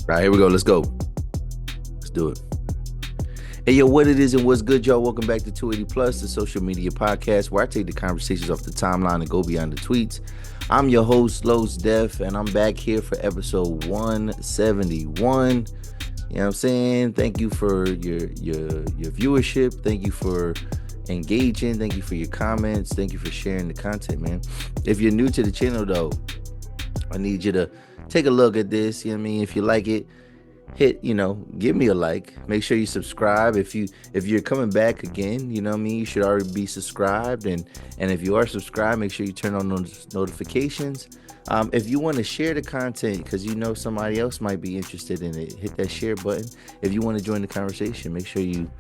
All right, here we go. Let's go. Let's do it. Hey, yo, what it is and what's good, y'all? Welcome back to 280 Plus, the social media podcast where I take the conversations off the timeline and go beyond the tweets. I'm your host, Los Def, and I'm back here for episode 171. You know what I'm saying? Thank you for your viewership. Thank you for engaging. Thank you for your comments. Thank you for sharing the content, man. If you're new to the channel, though, I need you to take a look at this. You know what I mean? If you like it, give me a like. Make sure you subscribe. If you're coming back again, you know what I mean, you should already be subscribed. And if you are subscribed, make sure you turn on those notifications. If you want to share the content because you know somebody else might be interested in it, hit that share button. If you want to join the conversation, make sure you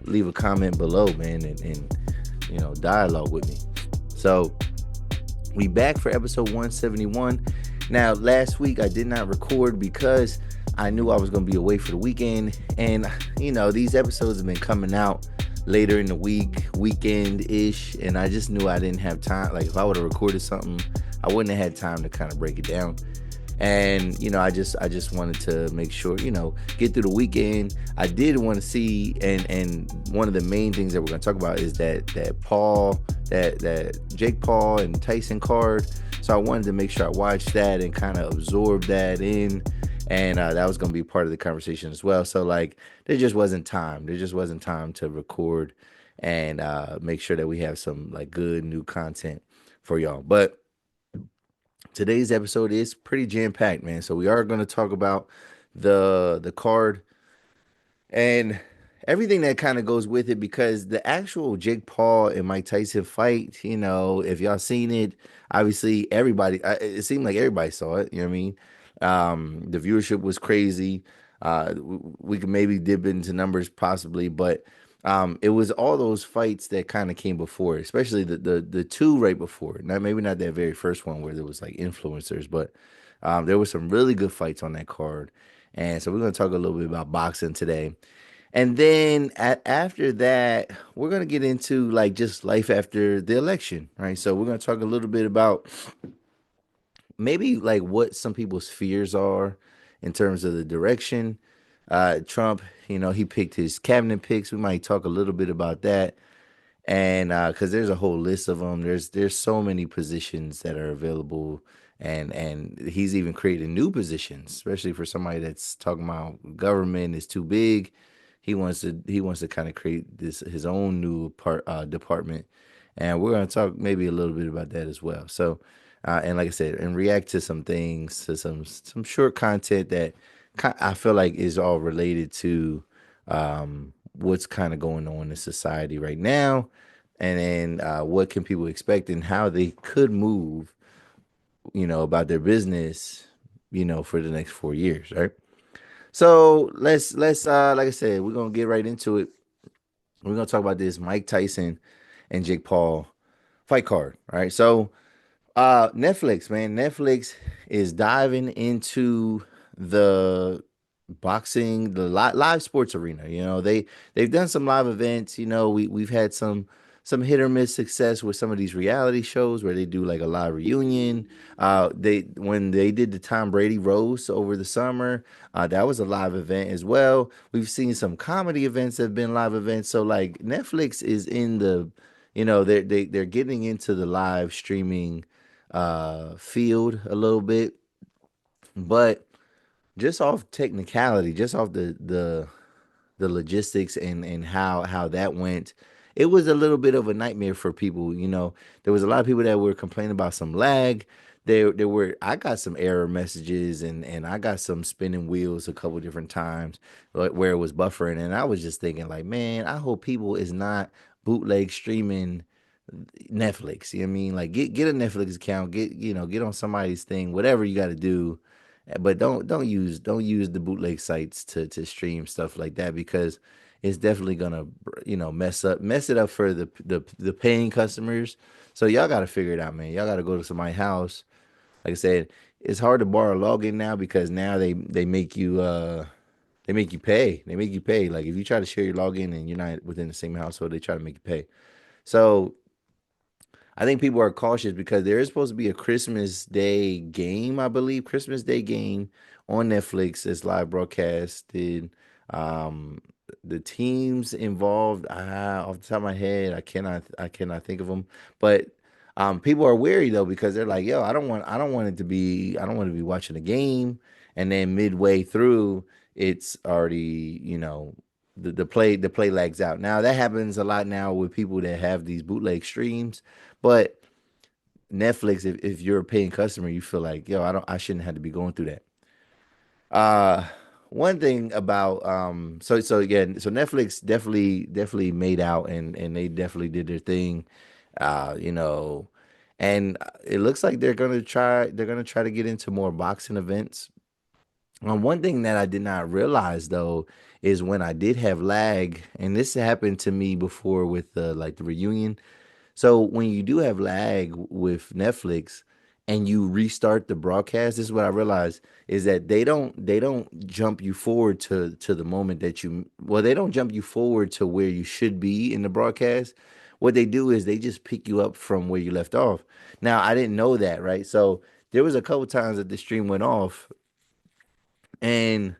leave a comment below, man, and dialogue with me. So we back for episode 171. Now, last week I did not record because I knew I was going to be away for the weekend. And, these episodes have been coming out later in the week, weekend-ish. And I just knew I didn't have time. Like, if I would have recorded something, I wouldn't have had time to kind of break it down. And, I just wanted to make sure, get through the weekend. I did want to see, and one of the main things that we're going to talk about is that Jake Paul and Tyson card. So I wanted to make sure I watched that and kind of absorb that in. And that was going to be part of the conversation as well. So, like, there just wasn't time. There just wasn't time to record and make sure that we have some, like, good new content for y'all. But today's episode is pretty jam-packed, man. So we are going to talk about the card and everything that kind of goes with it, because the actual Jake Paul and Mike Tyson fight, if y'all seen it, obviously everybody, it seemed like everybody saw it. You know what I mean? The viewership was crazy. We could maybe dip into numbers possibly, but it was all those fights that kind of came before, especially the two right before. Not that very first one where there was like influencers, but there was some really good fights on that card. And so we're going to talk a little bit about boxing today. And then after that, we're going to get into like just life after the election, right? So we're going to talk a little bit about maybe like what some people's fears are in terms of the direction. Trump, he picked his cabinet picks. We might talk a little bit about that. And because there's a whole list of them. There's so many positions that are available, and he's even created new positions, especially for somebody that's talking about government is too big. He wants to kind of create this his own new department, and we're going to talk maybe a little bit about that as well. So, and like I said, and react to some things, to some short content that I feel like is all related to what's kind of going on in society right now, and then what can people expect and how they could move, about their business, for the next 4 years, right? So let's like I said, we're gonna get right into it. We're gonna talk about this Mike Tyson and Jake Paul fight card. All right. So Netflix, man. Netflix is diving into the boxing, the live sports arena. They've done some live events. We've had some hit or miss success with some of these reality shows where they do like a live reunion. They when they did the Tom Brady roast over the summer, that was a live event as well. We've seen some comedy events that have been live events. So like Netflix is in the, they're getting into the live streaming field a little bit, but just off technicality, just off the logistics and how that went, it was a little bit of a nightmare for people. There was a lot of people that were complaining about some lag. There were I got some error messages and I got some spinning wheels a couple different times where it was buffering, and I was just thinking like, man, I hope people is not bootleg streaming Netflix. You know what I mean? Like get a Netflix account, get on somebody's thing, whatever you got to do. But don't use the bootleg sites to stream stuff like that, because it's definitely gonna mess it up for the paying customers. So y'all got to figure it out, man. Y'all got to go to somebody's house. Like I said, it's hard to borrow a login now because now they make you pay. They make you pay. Like if you try to share your login and you're not within the same household, they try to make you pay. So I think people are cautious because there is supposed to be a Christmas Day game, I believe, Christmas Day game on Netflix that's live broadcasted. Um, the teams involved, off the top of my head, I cannot think of them. But people are wary though because they're like, yo, I don't want to be watching a game, and then midway through, it's already, the play lags out. Now that happens a lot now with people that have these bootleg streams, but Netflix, if you're a paying customer, you feel like, yo, I shouldn't have to be going through that. Uh One thing about so again, so Netflix definitely made out, and they definitely did their thing. You know, and it looks like they're gonna try to get into more boxing events. One thing that I did not realize though is when I did have lag, and this happened to me before with like the reunion. So when you do have lag with Netflix and you restart the broadcast, this is what I realized is that they don't jump you forward to the moment that they don't jump you forward to where you should be in the broadcast. What they do is they just pick you up from where you left off. Now I didn't know that, right? So there was a couple times that the stream went off, and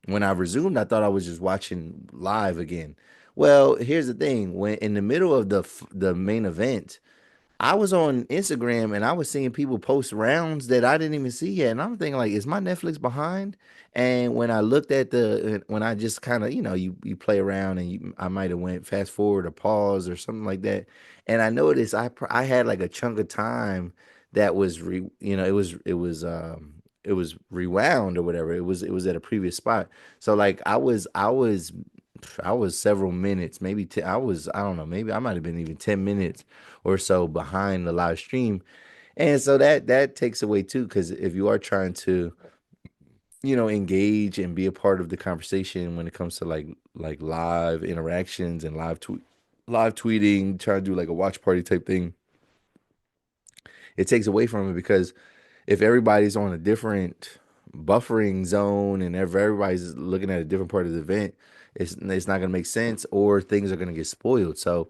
when I resumed, I thought I was just watching live again. Well, here's the thing: when in the middle of the main event, I was on Instagram and I was seeing people post rounds that I didn't even see yet. And I'm thinking like, is my Netflix behind? And when I looked at when I just kind of, you play around and I might have went fast forward or pause or something like that. And I noticed I had like a chunk of time that was it was rewound or whatever. It was at a previous spot. So like I was several minutes, maybe I don't know, maybe I might have been even 10 minutes or so behind the live stream. And so that takes away too, because if you are trying to, engage and be a part of the conversation when it comes to like live interactions and live tweeting, trying to do like a watch party type thing, it takes away from it because if everybody's on a different buffering zone and if everybody's looking at a different part of the event, it's not gonna make sense or things are gonna get spoiled. So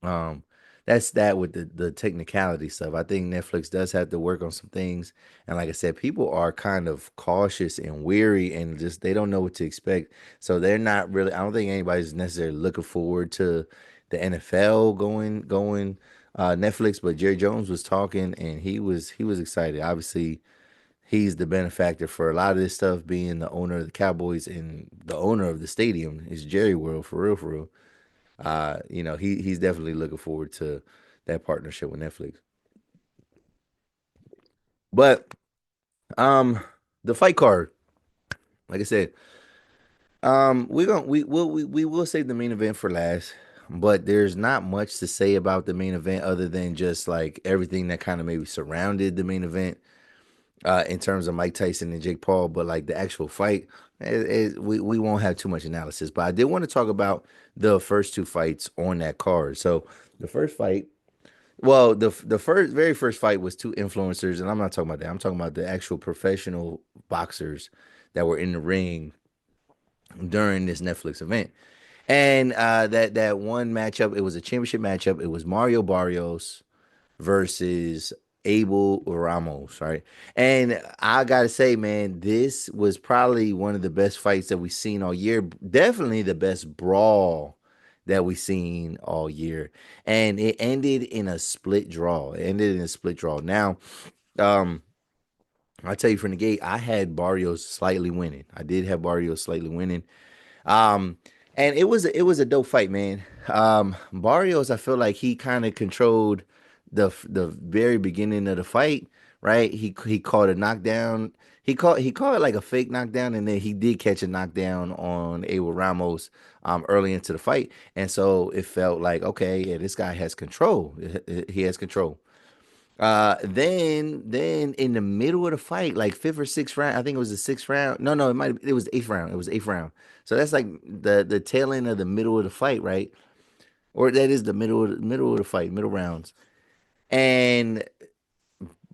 um, that's that with the technicality stuff. I think Netflix does have to work on some things, and like I said, people are kind of cautious and weary, and just they don't know what to expect. So they're not really. I don't think anybody's necessarily looking forward to the NFL going Netflix. But Jerry Jones was talking, and he was excited. Obviously, he's the benefactor for a lot of this stuff, being the owner of the Cowboys and the owner of the stadium. Is Jerry World for real, for real. He's definitely looking forward to that partnership with Netflix. But um the fight card, like I said, we will save the main event for last, but there's not much to say about the main event other than just like everything that kind of maybe surrounded the main event in terms of Mike Tyson and Jake Paul, but like the actual fight, we won't have too much analysis. But I did want to talk about the first two fights on that card. So the first fight, well, the very first fight was two influencers, and I'm not talking about that. I'm talking about the actual professional boxers that were in the ring during this Netflix event. And that one matchup, it was a championship matchup. It was Mario Barrios versus Abel Ramos, right? And I gotta say, man, this was probably one of the best fights that we've seen all year. Definitely the best brawl that we've seen all year. And it ended in a split draw. It ended in a split draw. Now, um, I'll tell you from the gate, I had Barrios slightly winning. I did have Barrios slightly winning. Um, and it was a dope fight, man. Barrios, I feel like he kind of controlled the very beginning of the fight, right? He caught a knockdown. He caught like a fake knockdown, and then he did catch a knockdown on Abel Ramos early into the fight, and so it felt like okay, yeah, this guy has control. He has control. Then in the middle of the fight, like fifth or sixth round, I think it was the sixth round. No, no, it was the eighth round. It was the eighth round. So that's like the tail end of the middle of the fight, right? Or that is the middle of the fight, middle rounds. And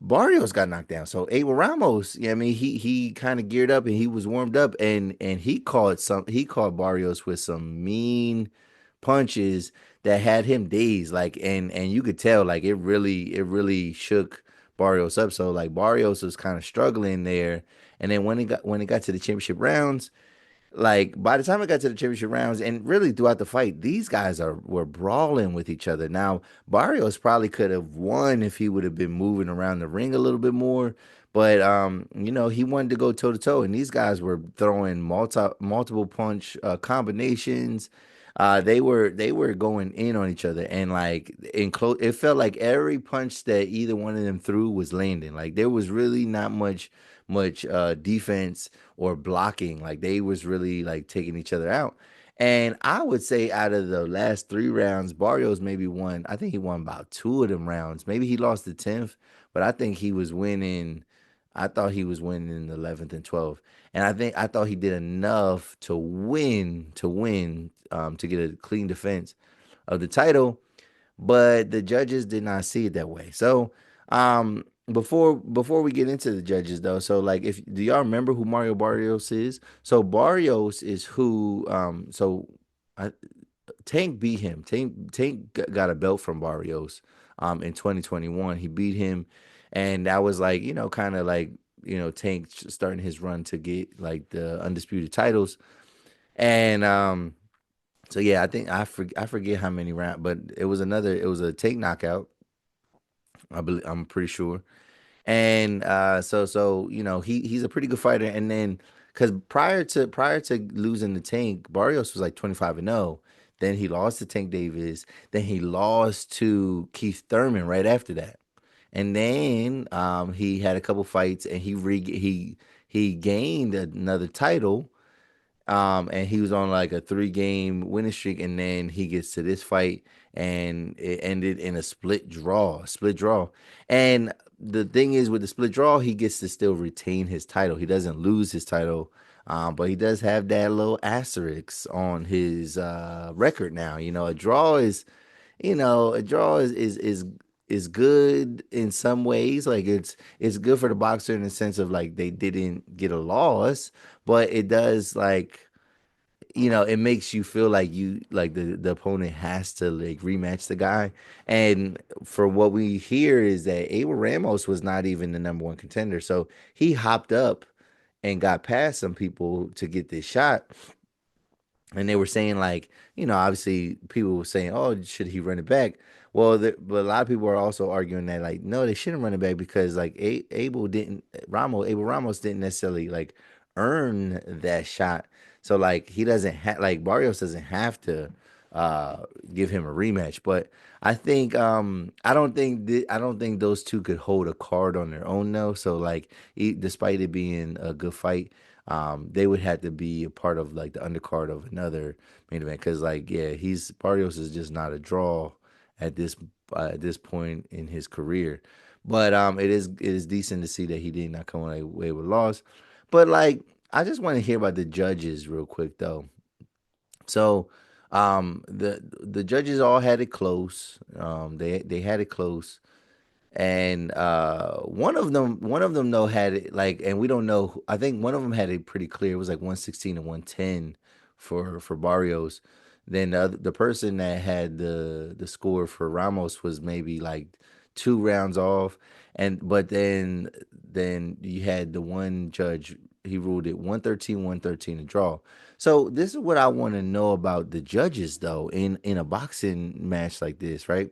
Barrios got knocked down. So Abel Ramos, yeah, I mean, he kind of geared up and he was warmed up and he caught Barrios with some mean punches that had him dazed. Like, and you could tell like it really shook Barrios up. So like Barrios was kind of struggling there. And then when it got to the championship rounds, like by the time it got to the championship rounds and really throughout the fight, these guys were brawling with each other. Now, Barrios probably could have won if he would have been moving around the ring a little bit more. But he wanted to go toe to toe, and these guys were throwing multiple punch combinations. They were going in on each other, and like in close, it felt like every punch that either one of them threw was landing. Like there was really not much defense or blocking. Like they was really like taking each other out. And I would say out of the last 3 rounds, Barrios maybe won. I think he won about 2 of them rounds. Maybe he lost the 10th, but I think he was winning. I thought he was winning the 11th and 12th. And I thought he did enough to win to get a clean defense of the title, but the judges did not see it that way. So, before we get into the judges though, so like if do y'all remember who Mario Barrios is? So Barrios is who I, Tank beat him. Tank got a belt from Barrios in 2021. He beat him, and that was like, kind of like, Tank starting his run to get like the undisputed titles. And so yeah, I think I forget how many rounds, but it was a Tank knockout. I'm pretty sure. And so he's a pretty good fighter. And then because prior to losing the Tank, Barrios was like 25-0. Then he lost to Tank Davis. Then he lost to Keith Thurman right after that. And then he had a couple fights, and he gained another title, and he was on like a 3 game winning streak, and then he gets to this fight, and it ended in a split draw. And the thing is, with the split draw, he gets to still retain his title. He doesn't lose his title, but he does have that little asterisk on his record now. A draw is good in some ways. Like it's good for the boxer in the sense of like they didn't get a loss, but it does like, it makes you feel like the opponent has to like rematch the guy. And for what we hear is that Abel Ramos was not even the number one contender. So he hopped up and got past some people to get this shot. And they were saying like, obviously people were saying, oh, should he run it back? Well, but a lot of people are also arguing that like, no, they shouldn't run it back because like Abel Ramos didn't necessarily like earn that shot. So like he doesn't have like Barrios doesn't have to give him a rematch. But I don't think those two could hold a card on their own though. So like despite it being a good fight, they would have to be a part of like the undercard of another main event because like yeah, he's Barrios is just not a draw at this point in his career. But it is decent to see that he did not come away with loss. But like I just want to hear about the judges real quick though. So the judges all had it close. They had it close, and one of them though had it like, and we don't know. I think one of them had it pretty clear. It was like 116 and 110 for Barrios. Then the person that had the score for Ramos was maybe like 2 rounds off, and but then you had the one judge. He ruled it 113 a draw. So this is what I want to know about the judges though in a boxing match like this, right?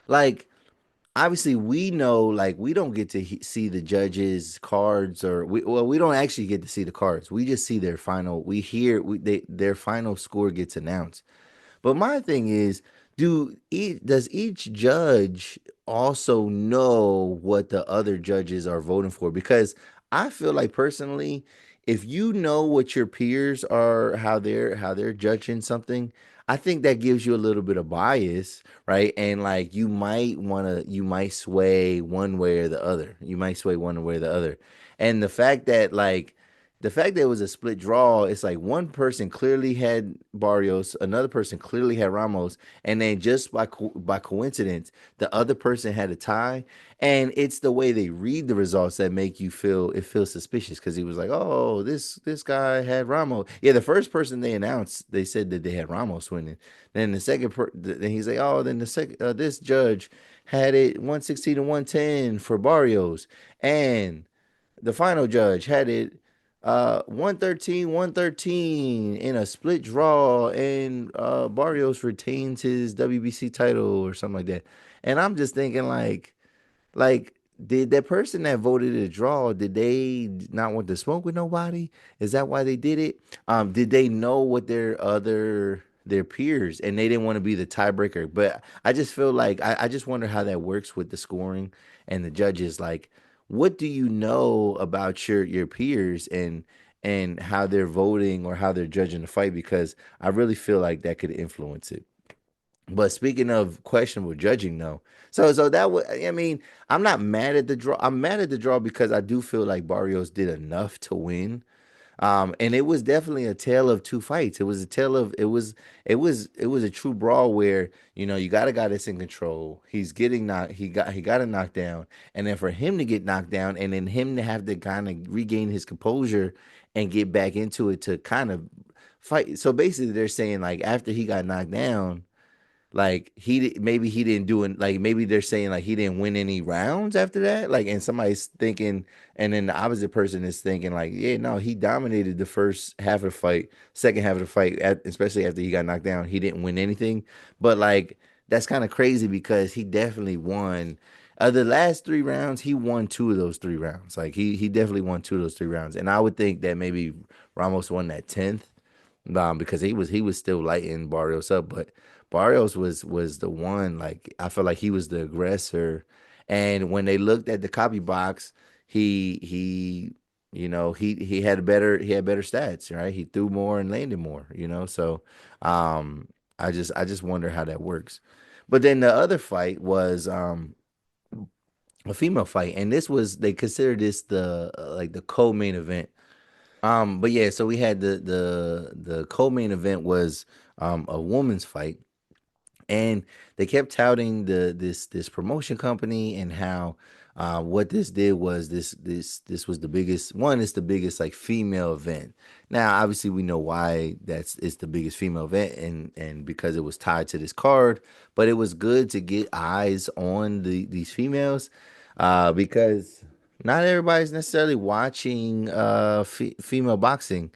Like obviously we know like we don't get to see the judges cards, or we don't actually get to see the cards. We just see their final, we hear their final score gets announced. But my thing is, does each judge also know what the other judges are voting for? Because I feel like personally, if you know what your peers are, how they're judging something, I think that gives you a little bit of bias, right? And like you might sway one way or the other. You might sway one way or the other. And the fact that like the fact that it was a split draw, it's like one person clearly had Barrios, another person clearly had Ramos, and then just by coincidence, the other person had a tie. And it's the way they read the results that make you feel it feels suspicious because he was like, "Oh, this guy had Ramos." Yeah, the first person they announced, they said that they had Ramos winning. Then the then he's like, "Oh, then the second this judge had it 116 to 110 for Barrios, and the final judge had it 113 in a split draw, and Barrios retains his WBC title or something like that." And I'm just thinking like, did that person that voted a draw, did they not want to smoke with nobody? Is that why they did it? Did they know what their peers and they didn't want to be the tiebreaker? But I just feel like I just wonder how that works with the scoring and the judges. Like, what do you know about your peers and how they're voting or how they're judging the fight? Because I really feel like that could influence it. But speaking of questionable judging, though, so that would I mean, I'm not mad at the draw. I'm mad at the draw because I do feel like Barrios did enough to win. And it was definitely a tale of two fights. It was a tale of it was a true brawl where you got a guy that's in control. He's getting knocked. He got a knockdown, and then for him to get knocked down, and then him to have to kind of regain his composure and get back into it to kind of fight. So basically, they're saying like after he got knocked down like maybe he didn't do it. Like maybe they're saying like he didn't win any rounds after that. Like and somebody's thinking, and then the opposite person is thinking like, yeah, no, he dominated the first half of the fight, second half of the fight, especially after he got knocked down. He didn't win anything, but like that's kind of crazy because he definitely won. The last 3 rounds, he won 2 of those 3 rounds. Like he definitely won 2 of those 3 rounds, and I would think that maybe Ramos won that 10th because he was still lighting Barrios up, but Barrios was the one. Like I felt like he was the aggressor, and when they looked at the copy box, he he had better stats, right? He threw more and landed more, so um, I just wonder how that works. But then the other fight was a female fight, and this was they consider this the like the co-main event. But yeah, so we had the co-main event was a woman's fight, and they kept touting this promotion company and how what this did was this was the biggest one. It's the biggest like female event. Now, obviously, we know why it's the biggest female event, and because it was tied to this card. But it was good to get eyes on these females, because not everybody's necessarily watching female boxing,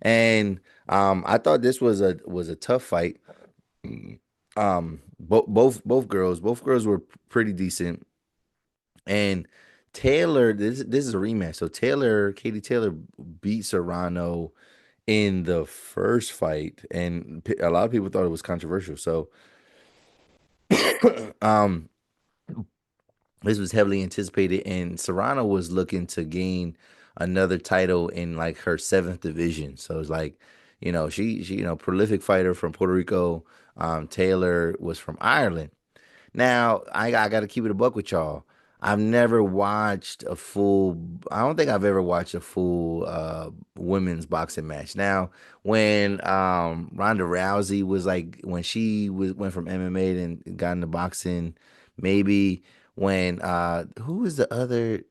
and I thought this was a tough fight. Both girls were pretty decent, and Taylor, this is a rematch. So Katie Taylor beat Serrano in the first fight, and a lot of people thought it was controversial. So um this was heavily anticipated, and Serrano was looking to gain another title in like her seventh division. So it's like, she prolific fighter from Puerto Rico. Taylor was from Ireland. Now, I got to keep it a buck with y'all. I've never watched a full. I don't think I've ever watched a full women's boxing match. Now, when Ronda Rousey was like when she went from MMA and got into boxing, maybe when who was the other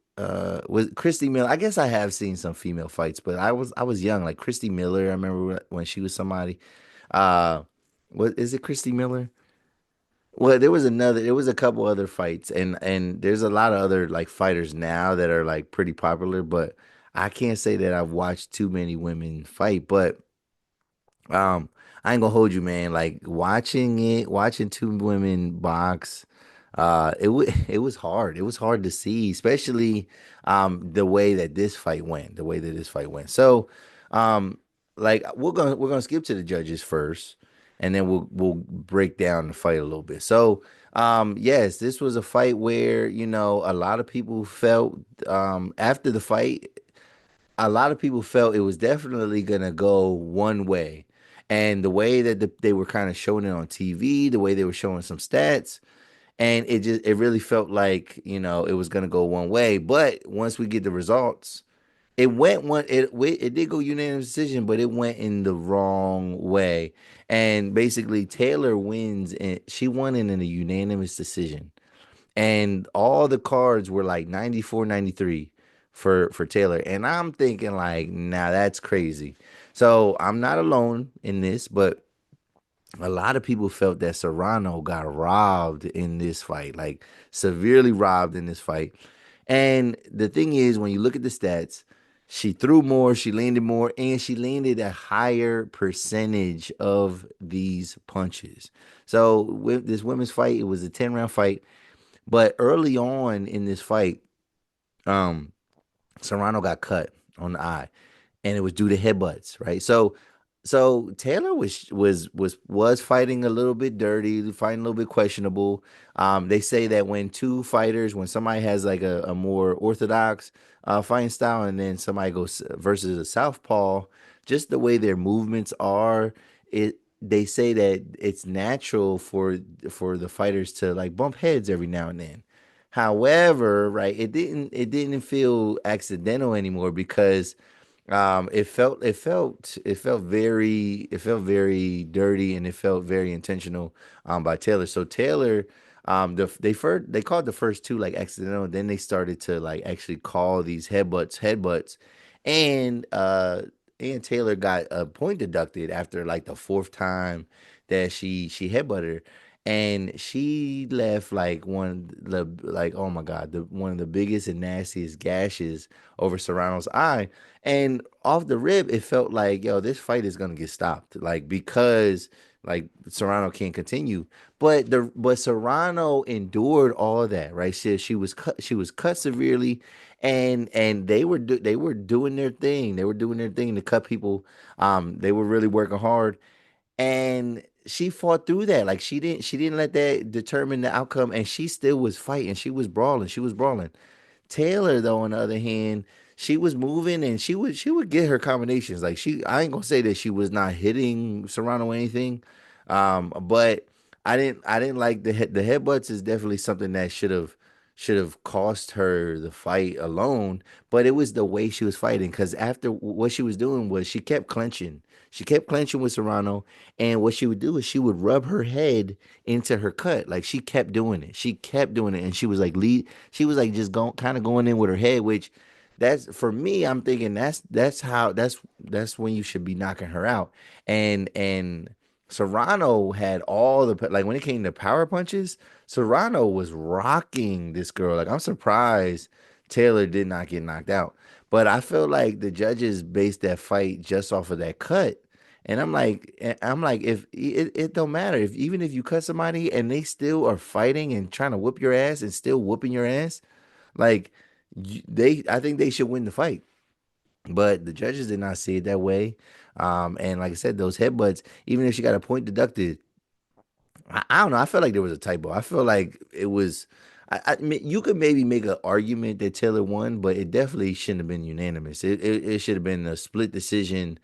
was Christy Miller. I guess I have seen some female fights, but I was young. Like Christy Miller, I remember when she was somebody. Uh, what is it, Christy Miller? Well, there was a couple other fights, and there's a lot of other like fighters now that are like pretty popular, but I can't say that I've watched too many women fight. But I ain't gonna hold you, man. Like watching two women box, it was hard. It was hard to see, especially the way that this fight went. The way that this fight went. So, um, like we're gonna skip to the judges first, and then we'll break down the fight a little bit. So, yes, this was a fight where a lot of people felt after the fight a lot of people felt it was definitely gonna go one way, and the way that they were kind of showing it on TV, the way they were showing some stats, and it really felt like it was gonna go one way. But once we get the results, it went one. It did go unanimous decision, but it went in the wrong way. And basically, Taylor wins, and she won it in a unanimous decision. And all the cards were like 94, 93 for Taylor. And I'm thinking like, nah, that's crazy. So I'm not alone in this, but a lot of people felt that Serrano got robbed in this fight, like severely robbed in this fight. And the thing is, when you look at the stats, she threw more, she landed more, and she landed a higher percentage of these punches. So with this women's fight, it was a 10-round fight. But early on in this fight, um, Serrano got cut on the eye, and it was due to headbutts, right? So Taylor was fighting a little bit dirty, fighting a little bit questionable. They say that when somebody has like a more orthodox fighting style, and then somebody goes versus a southpaw, just the way their movements are, it they say that it's natural for the fighters to like bump heads every now and then. However, right, it didn't feel accidental anymore because it felt very dirty, and it felt very intentional by Taylor. So Taylor, they called the first two like accidental, then they started to like actually call these headbutts, and and Taylor got a point deducted after like the fourth time that she headbutted her. And she left like oh my god, one of the biggest and nastiest gashes over Serrano's eye. And off the rip, it felt like, yo, this fight is gonna get stopped. Like, because like Serrano can't continue. But Serrano endured all of that, right? She was cut severely, and they were doing their thing. They were doing their thing to cut people. They were really working hard, and she fought through that. Like, she didn't let that determine the outcome, and she still was fighting. She was brawling. Taylor, though, on the other hand, she was moving, and she would get her combinations. Like, I ain't gonna say that she was not hitting Serrano or anything, but I didn't like the headbutts is definitely something that should have cost her the fight alone. But it was the way she was fighting, because after what she was doing was she kept clenching. She kept clenching with Serrano, and what she would do is she would rub her head into her cut. Like, she kept doing it. She kept doing it, and she was like lead. She was like just going, kind of going in with her head, which that's for me. I'm thinking that's when you should be knocking her out. And Serrano had all like when it came to power punches, Serrano was rocking this girl. Like, I'm surprised Taylor did not get knocked out. But I feel like the judges based that fight just off of that cut. And I'm like, if it don't matter, if even if you cut somebody and they still are fighting and trying to whoop your ass and still whooping your ass, like, I think they should win the fight. But the judges did not see it that way. And like I said, those headbutts, even if she got a point deducted, I don't know. I felt like there was a typo. I feel like it was. You could maybe make an argument that Taylor won, but it definitely shouldn't have been unanimous. It should have been a split decision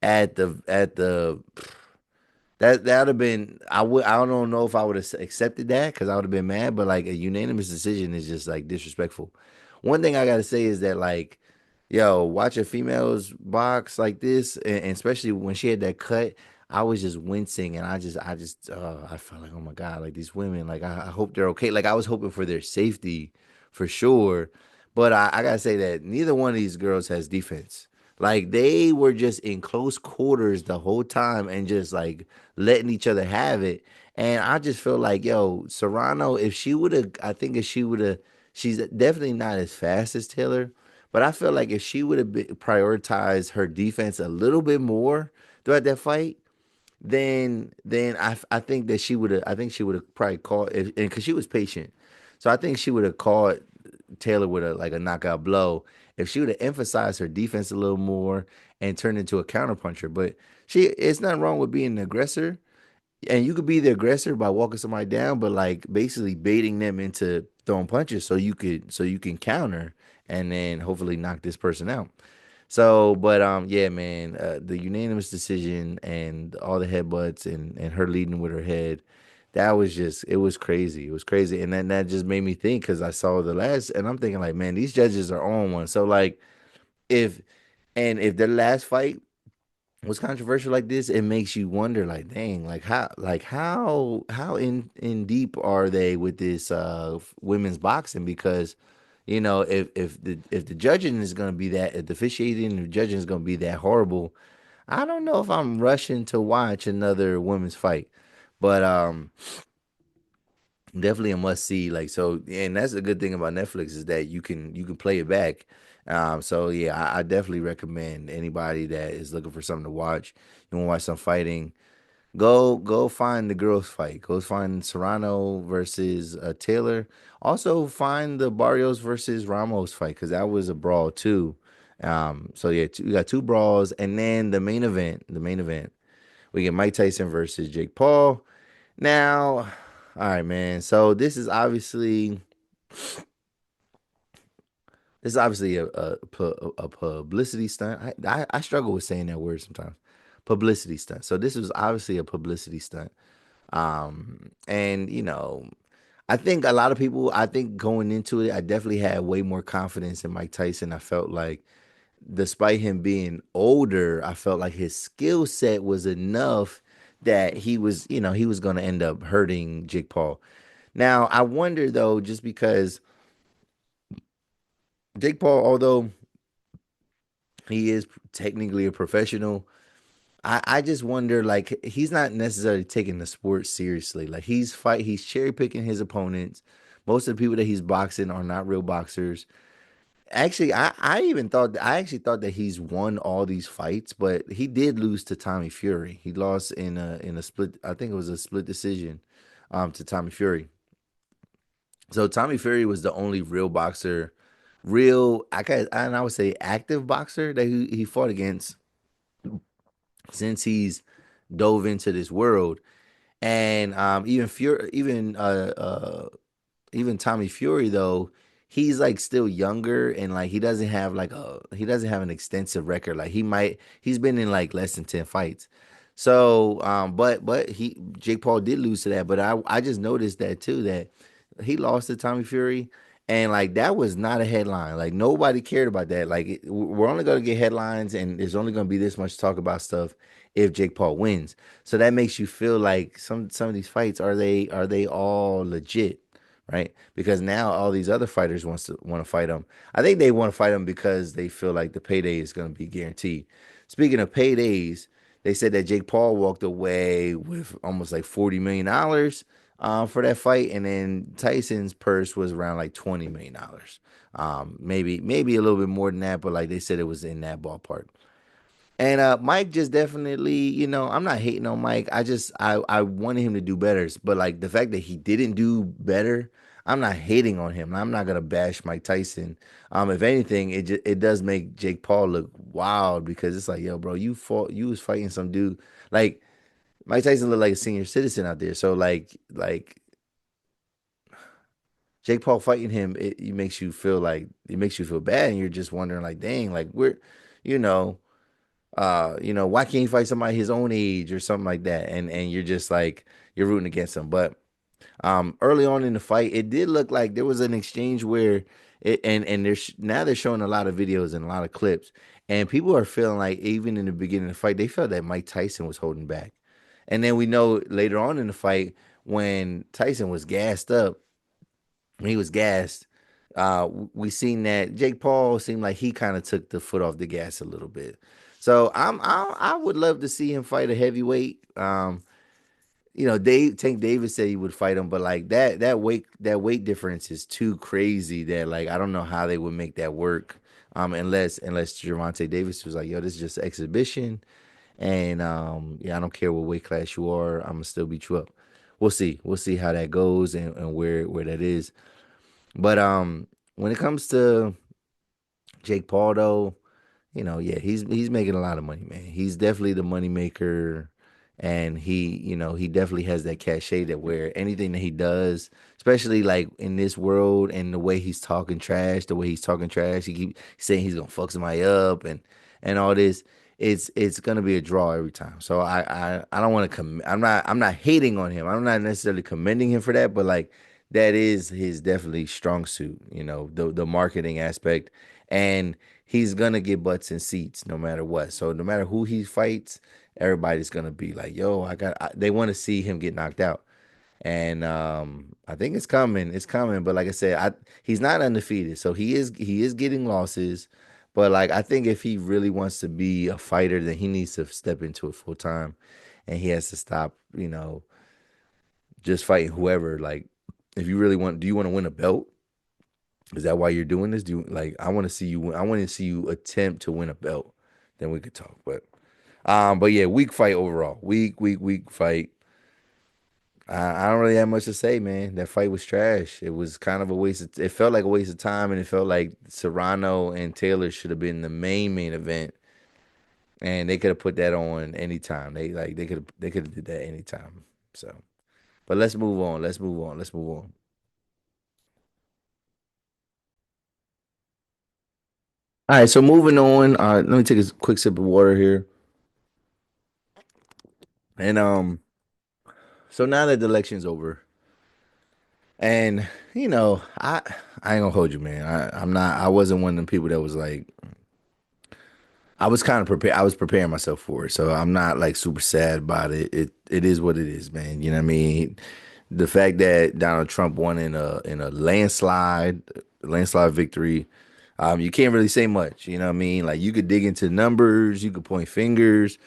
at the that would have been. I don't know if I would have accepted that, because I would have been mad. But like, a unanimous decision is just like disrespectful. One thing I gotta say is that, like, yo, watch a female's box like this, and especially when she had that cut, I was just wincing, and I felt like, oh my god, like, these women, like, I hope they're okay. Like, I was hoping for their safety for sure, but I gotta say that neither one of these girls has defense. Like, they were just in close quarters the whole time and just like letting each other have it. And I just feel like, yo, Serrano, if she would have, I think if she would have, she's definitely not as fast as Taylor, but I feel like if she would have prioritized her defense a little bit more throughout that fight, then I think that she would have probably caught it, and because she was patient, so I think she would have caught Taylor with a knockout blow if she would have emphasized her defense a little more and turned into a counterpuncher. But it's not wrong with being an aggressor, and you could be the aggressor by walking somebody down, but like basically baiting them into throwing punches so you can counter and then hopefully knock this person out. So, but yeah, man, the unanimous decision and all the headbutts and her leading with her head, that was just, it was crazy. It was crazy, and then that just made me think, because I saw the last, and I'm thinking like, man, these judges are on one. So like, if if their last fight was controversial like this, it makes you wonder, like, dang, how in deep are they with this women's boxing? Because if the judging is going to be that, if the officiating and the judging is going to be that horrible, I don't know if I'm rushing to watch another women's fight. But definitely a must see. Like, so, and that's a good thing about Netflix is that you can play it back. So yeah, I definitely recommend anybody that is looking for something to watch. You want to watch some fighting? Go find the girls fight. Go find Serrano versus Taylor. Also find the Barrios versus Ramos fight because that was a brawl too. So yeah, we got two brawls, and then the main event. The main event, we get Mike Tyson versus Jake Paul. Now, all right, man. So this is obviously a publicity stunt. I struggle with saying that word sometimes. Publicity stunt. So this was obviously a publicity stunt. And I think a lot of people. I think going into it, I definitely had way more confidence in Mike Tyson. I felt like, despite him being older, I felt like his skill set was enough that he was going to end up hurting Jake Paul. Now, I wonder though, just because Jake Paul, although he is technically a professional, I just wonder, like, he's not necessarily taking the sport seriously. Like, he's cherry picking his opponents. Most of the people that he's boxing are not real boxers. Actually, I actually thought that he's won all these fights, but he did lose to Tommy Fury. He lost in a split. I think it was a split decision, to Tommy Fury. So Tommy Fury was the only real boxer, and I would say active boxer that he fought against since he's dove into this world. And even Tommy Fury though, he's like still younger and like he doesn't have an extensive record. Like he's been in like less than 10 fights. So but he Jake Paul did lose to that, but I just noticed that too, that he lost to Tommy Fury, and like that was not a headline. Like nobody cared about that. Like we're only going to get headlines and there's only going to be this much talk about stuff if Jake Paul wins. So that makes you feel like some of these fights, are they all legit? Right? Because now all these other fighters want to fight him. I think they want to fight him because they feel like the payday is going to be guaranteed. Speaking of paydays, they said that Jake Paul walked away with almost like $40 million for that fight, and then Tyson's purse was around like $20 million. Maybe a little bit more than that, but like they said, it was in that ballpark. And Mike just definitely, I'm not hating on Mike. I wanted him to do better. But like the fact that he didn't do better, I'm not hating on him. I'm not gonna bash Mike Tyson. If anything, it does make Jake Paul look wild because it's like, yo, bro, you was fighting some dude. Like Mike Tyson looked like a senior citizen out there. So like Jake Paul fighting him, it makes you feel bad, and you're just wondering, like, dang, like you know why can't he fight somebody his own age or something like that? And you're just like you're rooting against him. But early on in the fight, it did look like there was an exchange where and now they're showing a lot of videos and a lot of clips, and people are feeling like even in the beginning of the fight, they felt that Mike Tyson was holding back. And then we know later on in the fight when Tyson was gassed up, when he was gassed, we seen that Jake Paul seemed like he kind of took the foot off the gas a little bit. So I would love to see him fight a heavyweight. Tank Davis said he would fight him, but like that weight difference is too crazy that like I don't know how they would make that work. Unless Gervonta Davis was like, yo, this is just exhibition, and yeah, I don't care what weight class you are, I'm gonna still beat you up. We'll see how that goes and where that is. But when it comes to Jake Paul though, yeah, he's making a lot of money, man. He's definitely the money maker, and he definitely has that cachet that where anything that he does, especially like in this world and the way he's talking trash, he keep saying he's gonna fuck somebody up and all this. It's gonna be a draw every time. So I don't want to I'm not hating on him. I'm not necessarily commending him for that, but like that is his definitely strong suit. The marketing aspect, and he's gonna get butts and seats no matter what. So no matter who he fights, everybody's gonna be like, "Yo, they want to see him get knocked out." And I think it's coming. It's coming. But like I said, he's not undefeated, so he is getting losses. But like I think if he really wants to be a fighter, then he needs to step into it full time, and he has to stop, just fighting whoever. Like, if you really want, do you want to win a belt? Is that why you're doing this? Do you like? I want to see you. I want to see you attempt to win a belt. Then we could talk. But yeah, weak fight overall. Weak fight. I don't really have much to say, man. That fight was trash. It was kind of a waste. It felt like a waste of time, and it felt like Serrano and Taylor should have been the main event, and they could have put that on anytime. They could have did that anytime. So, but let's move on. Let's move on. Let's move on. All right. So moving on. Let me take a quick sip of water here, and so now that the election's over, and I ain't gonna hold you, man. I'm not. I wasn't one of them people that was like. I was kind of prepared. I was preparing myself for it, so I'm not like super sad about it. It is what it is, man. You know what I mean? The fact that Donald Trump won in a landslide victory, you can't really say much. You know what I mean? Like you could dig into numbers, you could point fingers,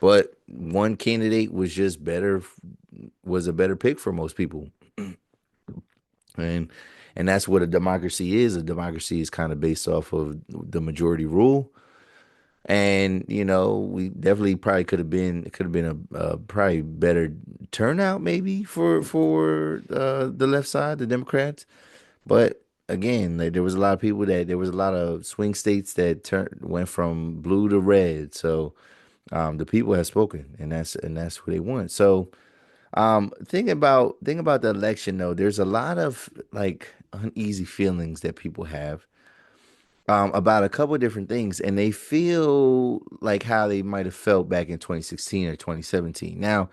but one candidate was a better pick for most people, and and that's what a democracy is. A democracy is kind of based off of the majority rule. And we definitely probably could have been a probably better turnout maybe for the left side, the Democrats. But again, like, there was a lot of swing states that went from blue to red. So the people have spoken, and that's who they want. So think about the election though. There's a lot of like uneasy feelings that people have about a couple of different things, and they feel like how they might have felt back in 2016 or 2017. Now,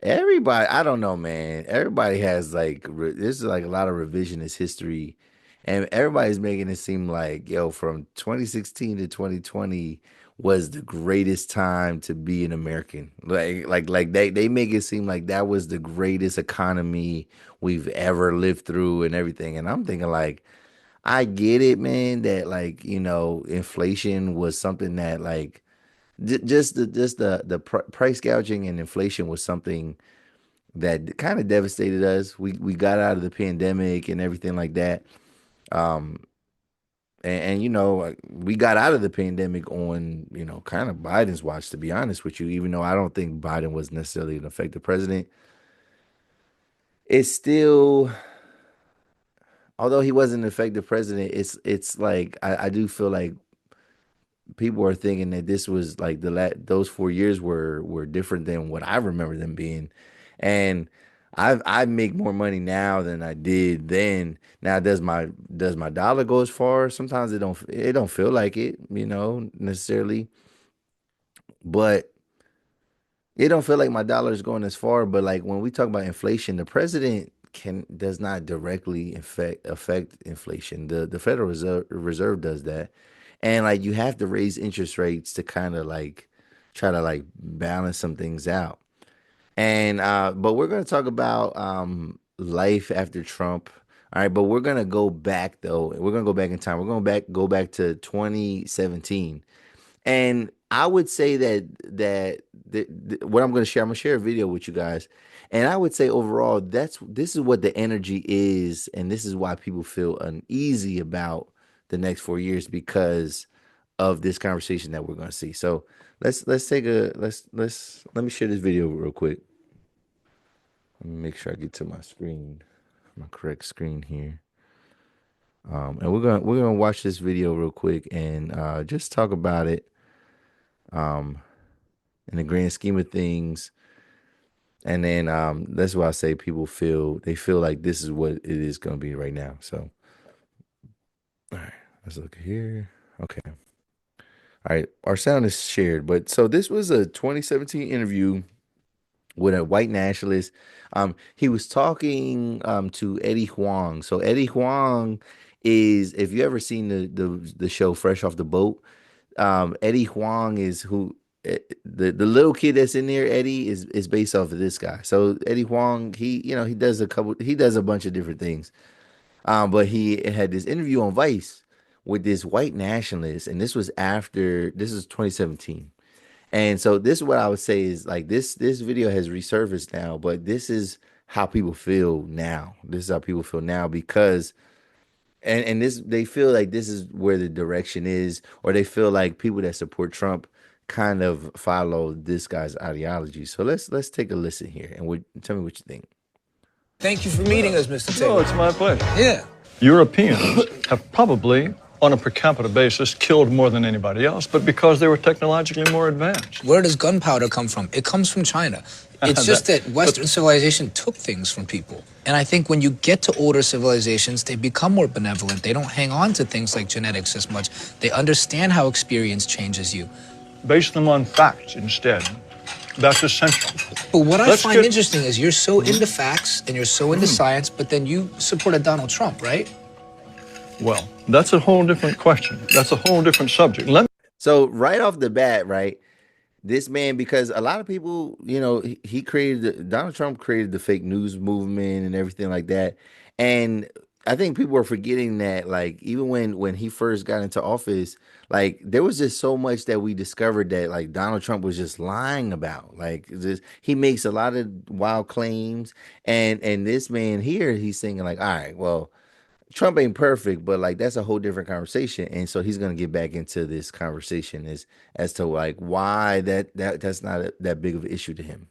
everybody, I don't know, man. Everybody has like this is like a lot of revisionist history, and everybody's making it seem like yo, from 2016 to 2020 was the greatest time to be an American. Like they make it seem like that was the greatest economy we've ever lived through and everything. And I'm thinking like. I get it, man, that like, inflation was something that like just the price gouging and inflation was something that kind of devastated us. We got out of the pandemic and everything like that. Um and we got out of the pandemic on, kind of Biden's watch, to be honest with you, even though I don't think Biden was necessarily an effective president. It's still although he wasn't an effective president, it's like I do feel like people are thinking that this was like those 4 years were different than what I remember them being, and I make more money now than I did then. Now, does my dollar go as far? Sometimes it don't feel like it, necessarily, but it don't feel like my dollar is going as far. But like when we talk about inflation, the president can does not directly affect inflation. The Federal Reserve does that. And like you have to raise interest rates to kind of like try to like balance some things out. And but we're gonna talk about life after Trump. All right, but we're gonna go back though. We're gonna go back in time. We're gonna go back to 2017. And I would say that what I'm gonna share a video with you guys. And I would say overall, this is what the energy is, and this is why people feel uneasy about the next 4 years because of this conversation that we're gonna see. So let me share this video real quick. Let me make sure I get to my screen, my correct screen here. And we're gonna watch this video real quick and just talk about it. Um, in the grand scheme of things. And then that's why I say they feel like this is what it is going to be right now. So, all right, let's look here. Okay. All right, our sound is shared, but so this was a 2017 interview with a white nationalist. He was talking to Eddie Huang. So Eddie Huang is if you ever seen the show Fresh Off the Boat, Eddie Huang is who the little kid that's in there. Eddie is based off of this guy. So Eddie Huang, he does a bunch of different things. But he had this interview on Vice with this white nationalist, and this is 2017. And so this is what I would say is like this video has resurfaced now, but this is how people feel now. This is how people feel now because and this they feel like this is where the direction is, or they feel like people that support Trump kind of follow this guy's ideology. So let's take a listen here and tell me what you think. Thank you for meeting us, Mr. Taylor. No, it's my pleasure. Yeah. Europeans have probably, on a per capita basis, killed more than anybody else, but because they were technologically more advanced. Where does gunpowder come from? It comes from China. It's just that Western civilization took things from people. And I think when you get to older civilizations, they become more benevolent. They don't hang on to things like genetics as much. They understand how experience changes you. Base them on facts instead. That's essential. But what I find interesting is you're so into facts and you're so into science, but then you supported Donald Trump, right? Well, that's a whole different question. That's a whole different subject. So right off the bat, right, this man, because a lot of people, Donald Trump created the fake news movement and everything like that. And I think people are forgetting that, like, even when he first got into office, like, there was just so much that we discovered that, like, Donald Trump was just lying about. Like, he makes a lot of wild claims, and this man here, he's saying, like, all right, well, Trump ain't perfect, but like that's a whole different conversation, and so he's gonna get back into this conversation as to like why that's not that big of an issue to him.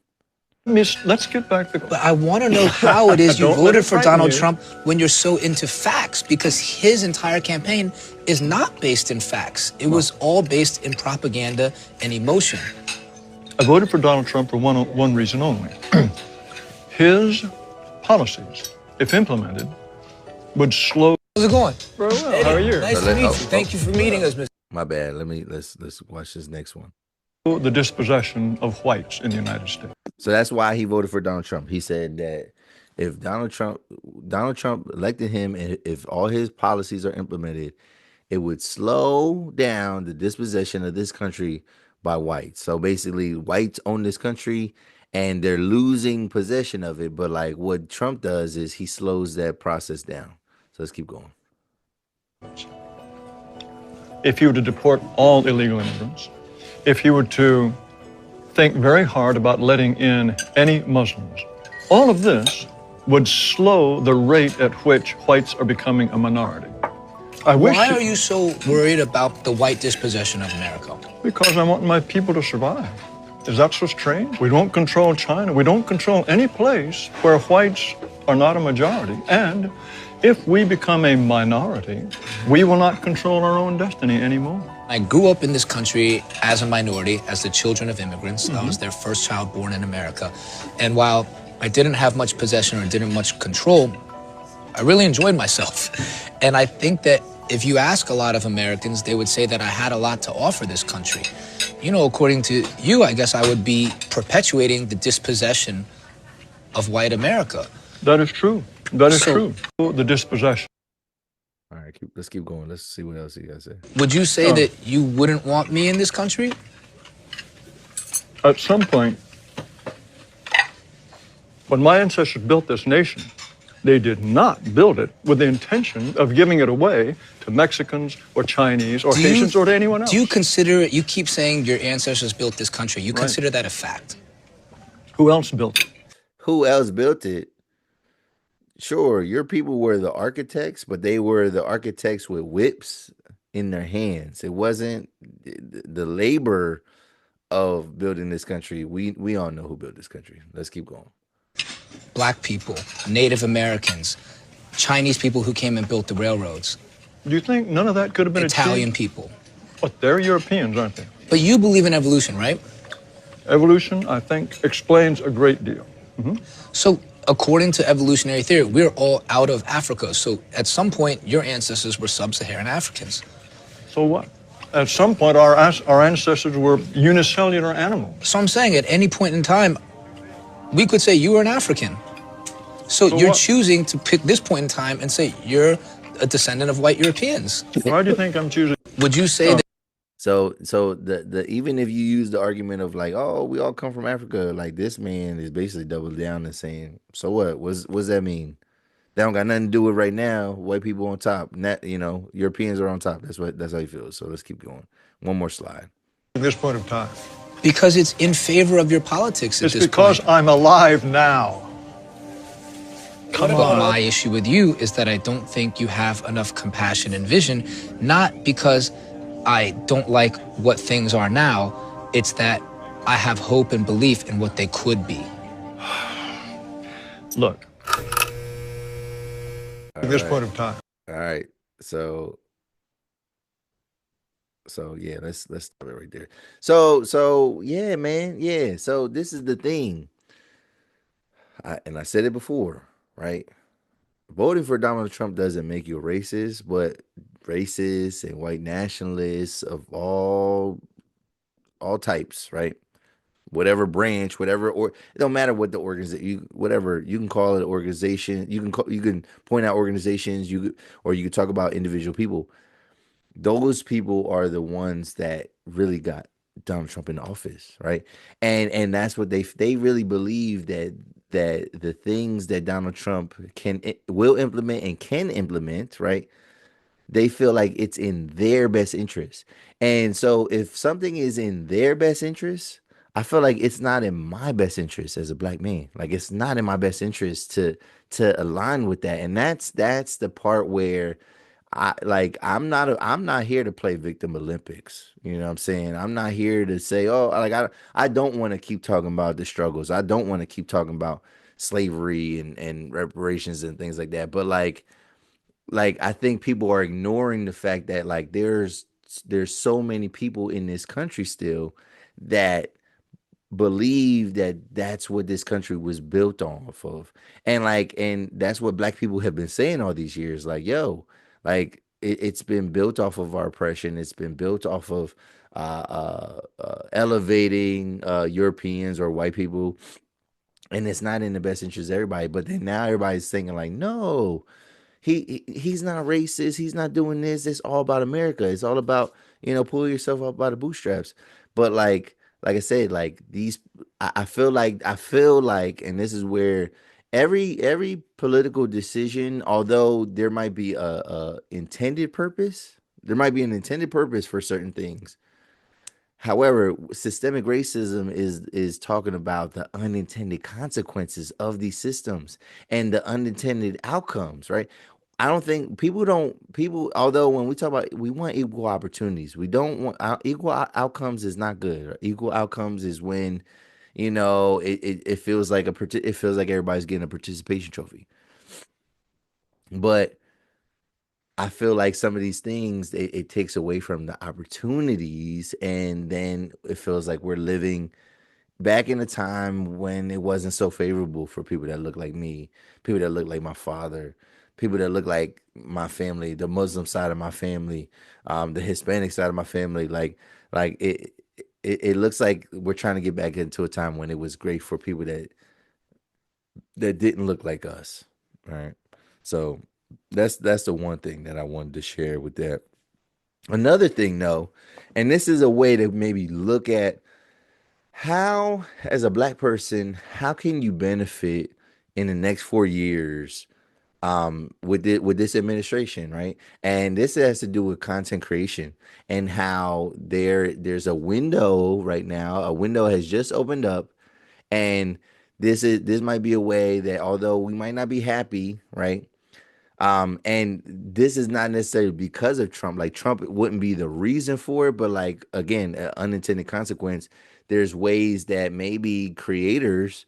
Let's get back to. But I want to know how it is you voted for Donald Trump when you're so into facts, because his entire campaign is not based in facts. It was all based in propaganda and emotion. I voted for Donald Trump for one reason only. His policies, if implemented, would slow. How's it going? Very well. Eddie, how are you? Nice to meet you. Thank you for meeting us, Mr. My bad. Let's watch this next one. The dispossession of whites in the United States. So that's why he voted for Donald Trump. He said that if Donald Trump elected him, and if all his policies are implemented, it would slow down the dispossession of this country by whites. So basically, whites own this country, and they're losing possession of it. But like what Trump does is he slows that process down. So let's keep going. If you were to deport all illegal immigrants, if you were to think very hard about letting in any Muslims, all of this would slow the rate at which whites are becoming a minority. Why are you so worried about the white dispossession of America? Because I want my people to survive. Is that so strange? We don't control China. We don't control any place where whites are not a majority. And if we become a minority, we will not control our own destiny anymore. I grew up in this country as a minority, as the children of immigrants. I was their first child born in America. And while I didn't have much possession or didn't much control, I really enjoyed myself. And I think that if you ask a lot of Americans, they would say that I had a lot to offer this country. You know, according to you, I guess I would be perpetuating the dispossession of white America. That is true. That is true. The dispossession. All right, let's keep going. Let's see what else you guys say. Would you say that you wouldn't want me in this country? At some point, when my ancestors built this nation, they did not build it with the intention of giving it away to Mexicans or Chinese or Haitians or to anyone else. Do you consider it, you keep saying your ancestors built this country, you consider that a fact? Who else built it? Who else built it? Sure, your people were the architects, but they were the architects with whips in their hands. It wasn't the labor of building this country. We all know who built this country. Let's keep going. Black people, Native Americans, Chinese people who came and built the railroads. Do you think none of that could have been Italian achieved? people. But they're Europeans, aren't they? But you believe in evolution, right? Evolution, I think, explains a great deal. So according to evolutionary theory, we're all out of Africa. So at some point, your ancestors were sub-Saharan Africans. So what? At some point, our ancestors were unicellular animals. So I'm saying at any point in time, we could say you were an African. So you're choosing to pick this point in time and say you're a descendant of white Europeans. Why do you think I'm choosing? Would you say that? So the even if you use the argument of like, oh, we all come from Africa, like this man is basically double down and saying, so what? What's that mean? That don't got nothing to do with right now. White people on top. Net, Europeans are on top. That's how he feels. So let's keep going. One more slide. At this point of time? Because it's in favor of your politics at It's this because point. I'm alive now. Come But on. my issue with you is that I don't think you have enough compassion and vision, not because I don't like what things are now. It's that I have hope and belief in what they could be. Look. At this point of time. All right. So yeah, let's stop it right there. So yeah, man, yeah. So this is the thing. I said it before, right? Voting for Donald Trump doesn't make you a racist, but racists and white nationalists of all types, right? Whatever branch, whatever, or it don't matter what the organization, whatever you can call it, organization. You can point out organizations. Or you could talk about individual people. Those people are the ones that really got Donald Trump in office, right? And that's what they really believe that the things that Donald Trump will implement and can implement, right? They feel like it's in their best interest. And so if something is in their best interest, I feel like it's not in my best interest as a black man. Like it's not in my best interest to align with that. And that's the part where I'm not here to play victim Olympics. You know what I'm saying? I'm not here to say, oh, like I don't want to keep talking about the struggles. I don't want to keep talking about slavery and reparations and things like that. But like I think people are ignoring the fact that like there's so many people in this country still that believe that that's what this country was built off of. And that's what black people have been saying all these years, like, yo, like it's been built off of our oppression. It's been built off of elevating Europeans or white people, and it's not in the best interest of everybody. But then now everybody's thinking like, no, he's not racist. He's not doing this. It's all about America. It's all about, pull yourself up by the bootstraps. But like I said, like I feel like, and this is where every political decision, although there might be a intended purpose, there might be an intended purpose for certain things. However, systemic racism is talking about the unintended consequences of these systems and the unintended outcomes, right? I don't think people, although when we talk about we want equal opportunities, we don't want outcomes is not good. Equal outcomes is when, it feels like it feels like everybody's getting a participation trophy. But I feel like some of these things it takes away from the opportunities, and then it feels like we're living back in a time when it wasn't so favorable for people that look like me, people that look like my father, people that look like my family, the Muslim side of my family, the Hispanic side of my family. Like it looks like we're trying to get back into a time when it was great for people that didn't look like us, right? So that's the one thing that I wanted to share with that. Another thing, though, and this is a way to maybe look at how, as a black person, how can you benefit in the next 4 years with this administration, right? And this has to do with content creation and how there's a window right now. A window has just opened up, and this might be a way that although we might not be happy, right? And this is not necessarily because of Trump. Like Trump wouldn't be the reason for it, but like again, unintended consequence. There's ways that maybe creators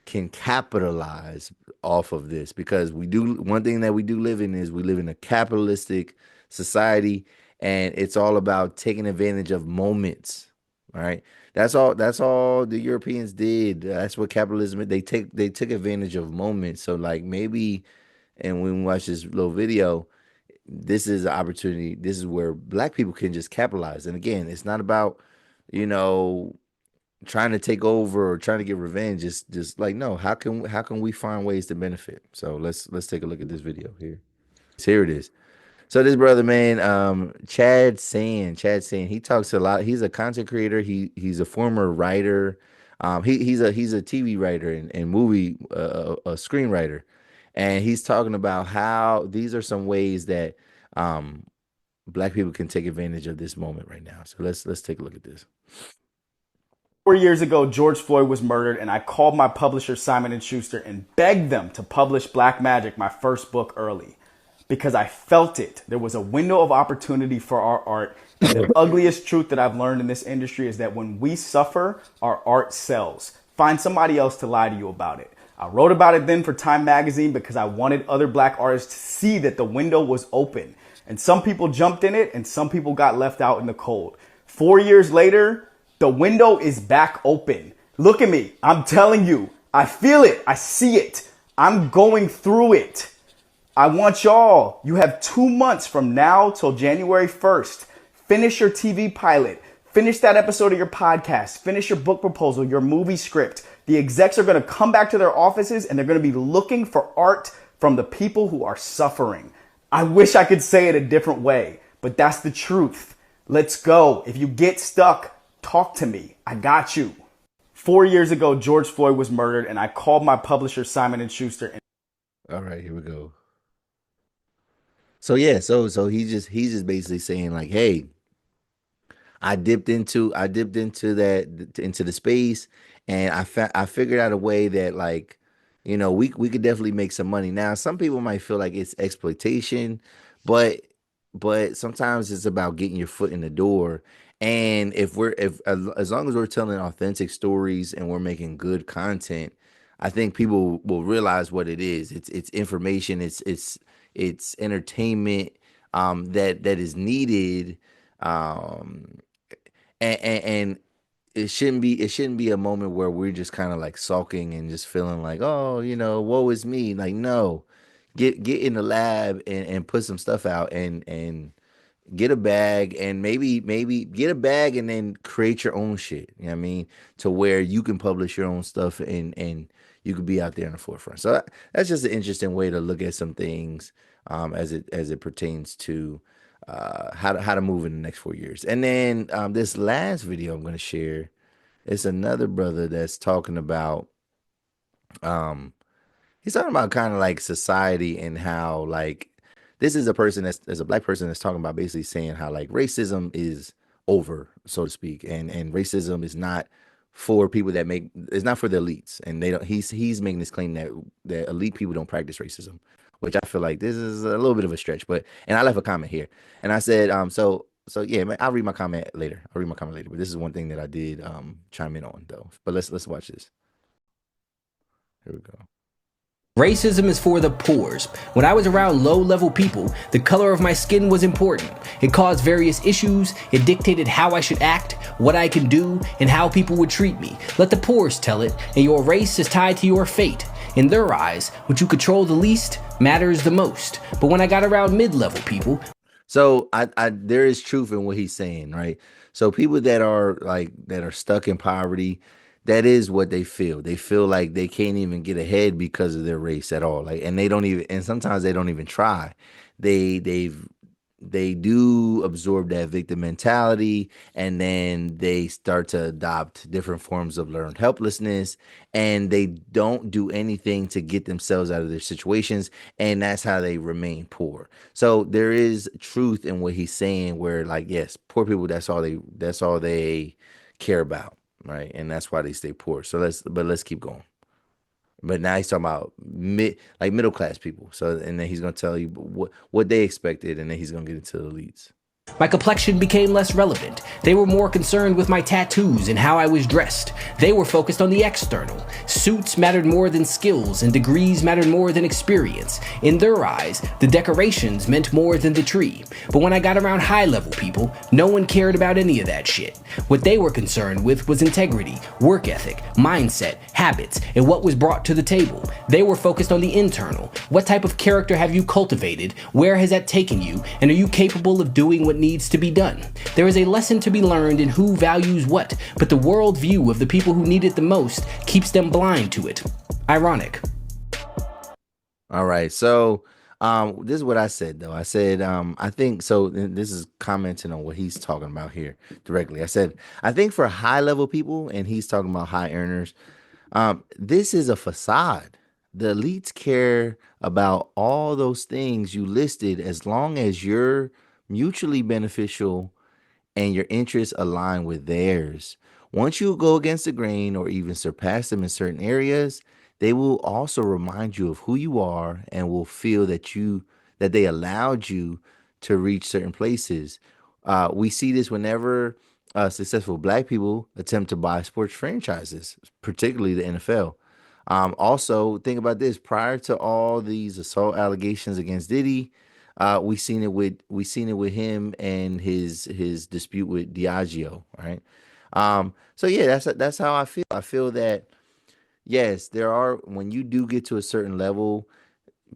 can capitalize off of this because we do one thing that we do live in is we live in a capitalistic society, and it's all about taking advantage of moments. All right. That's all the Europeans did. That's what capitalism they took advantage of moments. So like maybe, and when we watch this little video, this is an opportunity. This is where black people can just capitalize. And again, it's not about, you know, trying to take over or trying to get revenge. Just like, no, how can we find ways to benefit? So let's take a look at this video here. So here it is. So this brother, man, Chad Sand, he talks a lot. He's a content creator. He's a former writer. He's a TV writer and movie a screenwriter, and he's talking about how these are some ways that um black people can take advantage of this moment right now. So let's take a look at this. 4 years ago, George Floyd was murdered, and I called my publisher Simon and Schuster and begged them to publish Black Magic, my first book, early, because I felt it. There was a window of opportunity for our art. And the ugliest truth that I've learned in this industry is that when we suffer, our art sells. Find somebody else to lie to you about it. I wrote about it then for Time Magazine because I wanted other black artists to see that the window was open. And some people jumped in it and some people got left out in the cold. 4 years later, the window is back open. Look at me. I'm telling you, I feel it. I see it. I'm going through it. I want y'all, you have 2 months from now till January 1st. Finish your TV pilot. Finish that episode of your podcast. Finish your book proposal, your movie script. The execs are going to come back to their offices and they're going to be looking for art from the people who are suffering. I wish I could say it a different way, but that's the truth. Let's go. If you get stuck, talk to me. I got you. 4 years ago, George Floyd was murdered, and I called my publisher Simon and Schuster. All right, here we go. So yeah, so he's just basically saying like, hey, I dipped into the space, and I figured out a way that, like, we could definitely make some money. Now, some people might feel like it's exploitation, but sometimes it's about getting your foot in the door. And if as long as we're telling authentic stories and we're making good content, I think people will realize what it is. It's information. It's entertainment that is needed. Um, and it shouldn't be a moment where we're just kind of like sulking and just feeling like, oh, woe is me. Like, no, get in the lab and put some stuff out and get a bag, and maybe get a bag and then create your own shit. You know what I mean? To where you can publish your own stuff and you could be out there in the forefront. So that's just an interesting way to look at some things as it pertains to how to move in the next 4 years. And then this last video I'm going to share is another brother that's talking about um he's talking about kind of like society and how, like, this is a person that's a black person that's talking about basically saying how, like, racism is over, so to speak, and racism is not for people that make it's not for the elites, and they don't. He's making this claim that elite people don't practice racism, which I feel like this is a little bit of a stretch. But and I left a comment here, and I said so yeah, man, I'll read my comment later. But this is one thing that I did chime in on though. But let's watch this. Here we go. Racism is for the poors. When I was around low-level people, the color of my skin was important. It caused various issues, it dictated how I should act, what I can do, and how people would treat me. Let the poors tell it, and your race is tied to your fate. In their eyes, what you control the least matters the most. But when I got around mid-level people... So there is truth in what he's saying, right? So people that are stuck in poverty, that is what they feel. They feel like they can't even get ahead because of their race at all. Like, and they don't even, and sometimes they don't even try. They do absorb that victim mentality, and then they start to adopt different forms of learned helplessness, and they don't do anything to get themselves out of their situations, and that's how they remain poor. So there is truth in what he's saying, where, like, yes, poor people, that's all they care about. Right, and that's why they stay poor. So let's keep going. But now he's talking about middle class people. So, and then he's gonna tell you what they expected, and then he's gonna get into the elites. My complexion became less relevant. They were more concerned with my tattoos and how I was dressed. They were focused on the external. Suits mattered more than skills, and degrees mattered more than experience. In their eyes, the decorations meant more than the tree. But when I got around high-level people, no one cared about any of that shit. What they were concerned with was integrity, work ethic, mindset, habits, and what was brought to the table. They were focused on the internal. What type of character have you cultivated? Where has that taken you? And are you capable of doing what needs to be done? There is a lesson to be learned in who values what, but the world view of the people who need it the most keeps them blind to it. Ironic. All right, so This is what I said though. I said, I think so. And this is commenting on what he's talking about here directly. I said, I think for high level people, and he's talking about high earners, this is a facade. The elites care about all those things you listed as long as you're mutually beneficial and your interests align with theirs. Once you go against the grain or even surpass them in certain areas, they will also remind you of who you are and will feel that they allowed you to reach certain places. We see this whenever successful black people attempt to buy sports franchises, particularly the NFL. Also, think about this: prior to all these assault allegations against Diddy, we seen it with him and his dispute with Diageo, right? So yeah, that's how I feel. I feel that yes, there are when you do get to a certain level,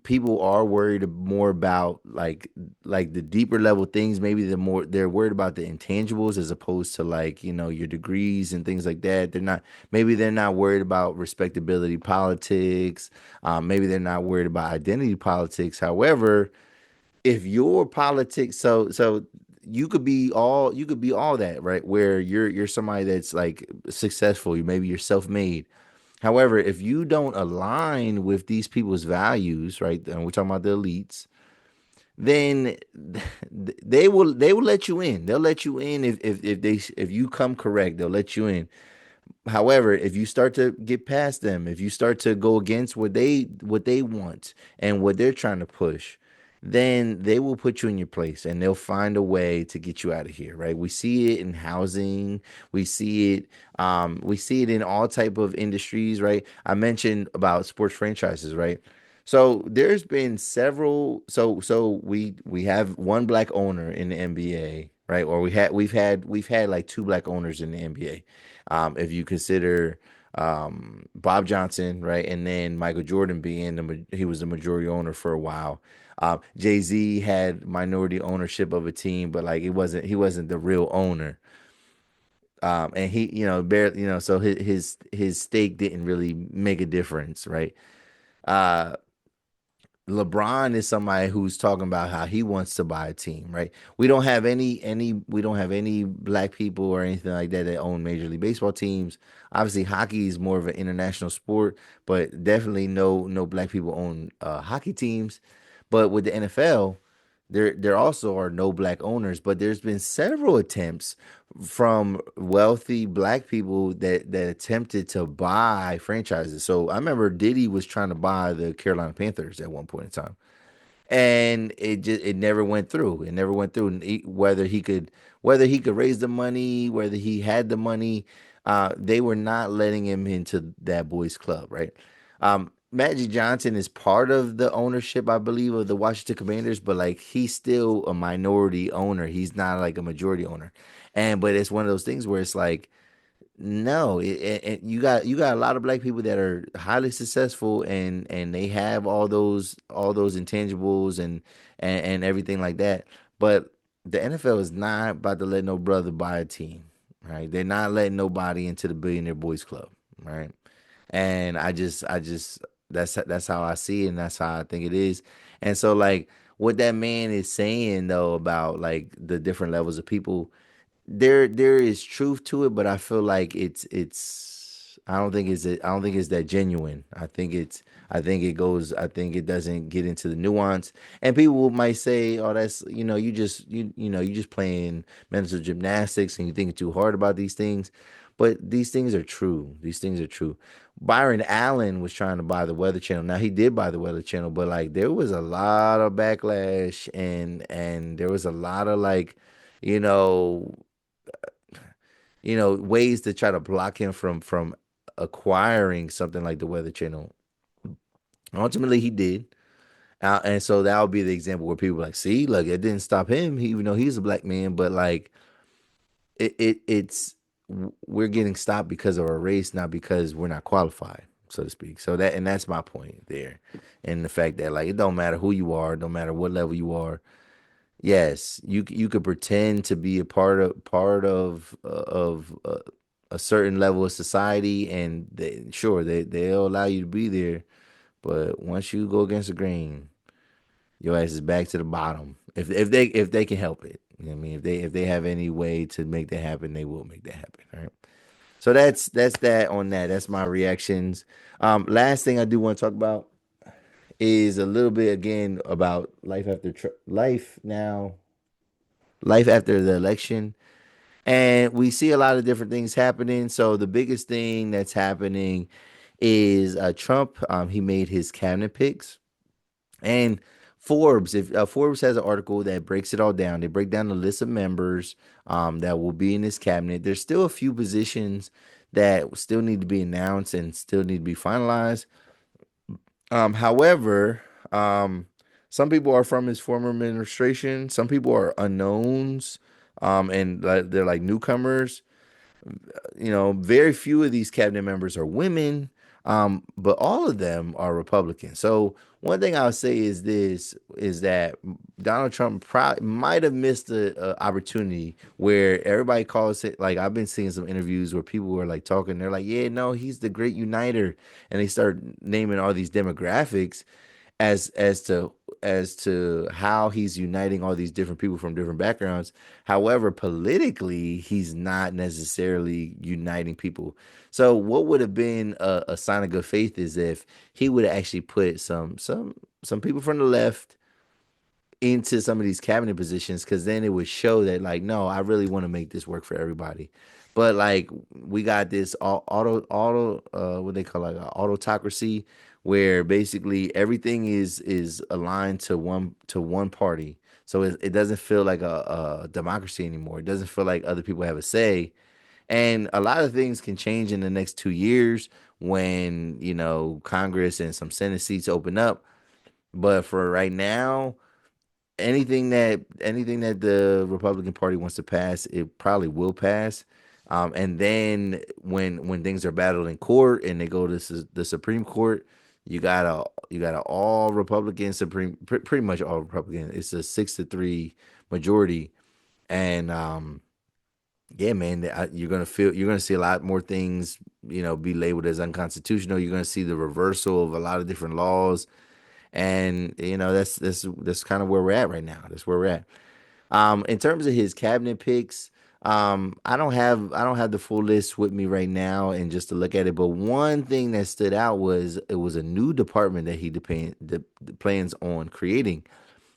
people are worried more about like the deeper level things. Maybe they're worried about the intangibles as opposed to like your degrees and things like that. They're not worried about respectability politics. Maybe they're not worried about identity politics. However, if your politics you could be all that, right, where you're somebody that's like successful, maybe you're self-made. However, if you don't align with these people's values, right, and we're talking about the elites, then they will let you in. They'll let you in if you come correct, they'll let you in. However, if you start to get past them, if you start to go against what they want and what they're trying to push, then they will put you in your place and they'll find a way to get you out of here, right? We see it in housing, we see it in all type of industries, right? I mentioned about sports franchises, right? So there's been several. So we have one black owner in the NBA, right? Or we've had like two black owners in the NBA. If you consider Bob Johnson, right, and then Michael Jordan being he was the majority owner for a while. Jay Z had minority ownership of a team, but like he wasn't the real owner. And he, barely, so his stake didn't really make a difference, right? Uh, LeBron is somebody who's talking about how he wants to buy a team, right? We don't have any black people or anything like that that own Major League Baseball teams. Obviously, hockey is more of an international sport, but definitely no black people own hockey teams. But with the NFL, there also are no black owners, but there's been several attempts from wealthy black people that attempted to buy franchises. So I remember Diddy was trying to buy the Carolina Panthers at one point in time, and it never went through. It never went through. And whether he could raise the money, whether he had the money, they were not letting him into that boys club, right? Magic Johnson is part of the ownership, I believe, of the Washington Commanders, but like he's still a minority owner. He's not like a majority owner, but it's one of those things where it's like no, you got a lot of black people that are highly successful and they have all those intangibles and everything like that. But the NFL is not about to let no brother buy a team, right? They're not letting nobody into the Billionaire Boys Club, right? And I just that's how I see it and that's how I think it is. And so like what that man is saying though about like the different levels of people, there is truth to it, but I feel like it's I don't think it's that genuine. I think it doesn't get into the nuance. And people might say, "Oh, that's you just playing mental gymnastics and you thinking too hard about these things." But these things are true. These things are true. Byron Allen was trying to buy the Weather Channel. Now he did buy the Weather Channel, but like there was a lot of backlash and there was a lot of like you know ways to try to block him from acquiring something like the Weather Channel. Ultimately, he did, and so that would be the example where people are like, see, look, it didn't stop him, even though he's a black man, but like we're getting stopped because of our race, not because we're not qualified, so to speak. So that's my point there, and the fact that like it don't matter who you are, don't matter what level you are. Yes, you could pretend to be a part of a certain level of society, and they'll allow you to be there. But once you go against the grain, your ass is back to the bottom. If they can help it. You know what I mean, if they have any way to make that happen, they will make that happen. Right. So that's that on that. That's my reactions. Last thing I do want to talk about is a little bit again about life after the election. And we see a lot of different things happening. So the biggest thing that's happening is Trump. He made his cabinet picks, and Forbes. If Forbes has an article that breaks it all down, they break down the list of members that will be in his cabinet. There's still a few positions that still need to be announced and still need to be finalized. However, some people are from his former administration. Some people are unknowns, and they're like newcomers. Very few of these cabinet members are women, but all of them are Republican. So one thing I'll say is that Donald Trump might have missed a opportunity where everybody calls it, like I've been seeing some interviews where people were like talking, they're like, yeah, no, he's the great uniter, and they start naming all these demographics as as to as to how he's uniting all these different people from different backgrounds. However, politically, he's not necessarily uniting people. So, what would have been a sign of good faith is if he would have actually put some people from the left into some of these cabinet positions, because then it would show that, like, no, I really want to make this work for everybody. But like we got this what they call, like, autocracy, where basically everything is aligned to one party. So it doesn't feel like a democracy anymore. It doesn't feel like other people have a say. And a lot of things can change in the next 2 years when, Congress and some Senate seats open up. But for right now, anything that the Republican Party wants to pass, it probably will pass. And then when things are battled in court and they go to the Supreme Court, you got a all Republican pretty much all Republican. It's a 6-3 majority, and yeah, man, you're gonna see a lot more things, be labeled as unconstitutional. You're gonna see the reversal of a lot of different laws, and that's kind of where we're at right now. That's where we're at. In terms of his cabinet picks, I don't have the full list with me right now and just to look at it. But one thing that stood out was it was a new department that he plans on creating,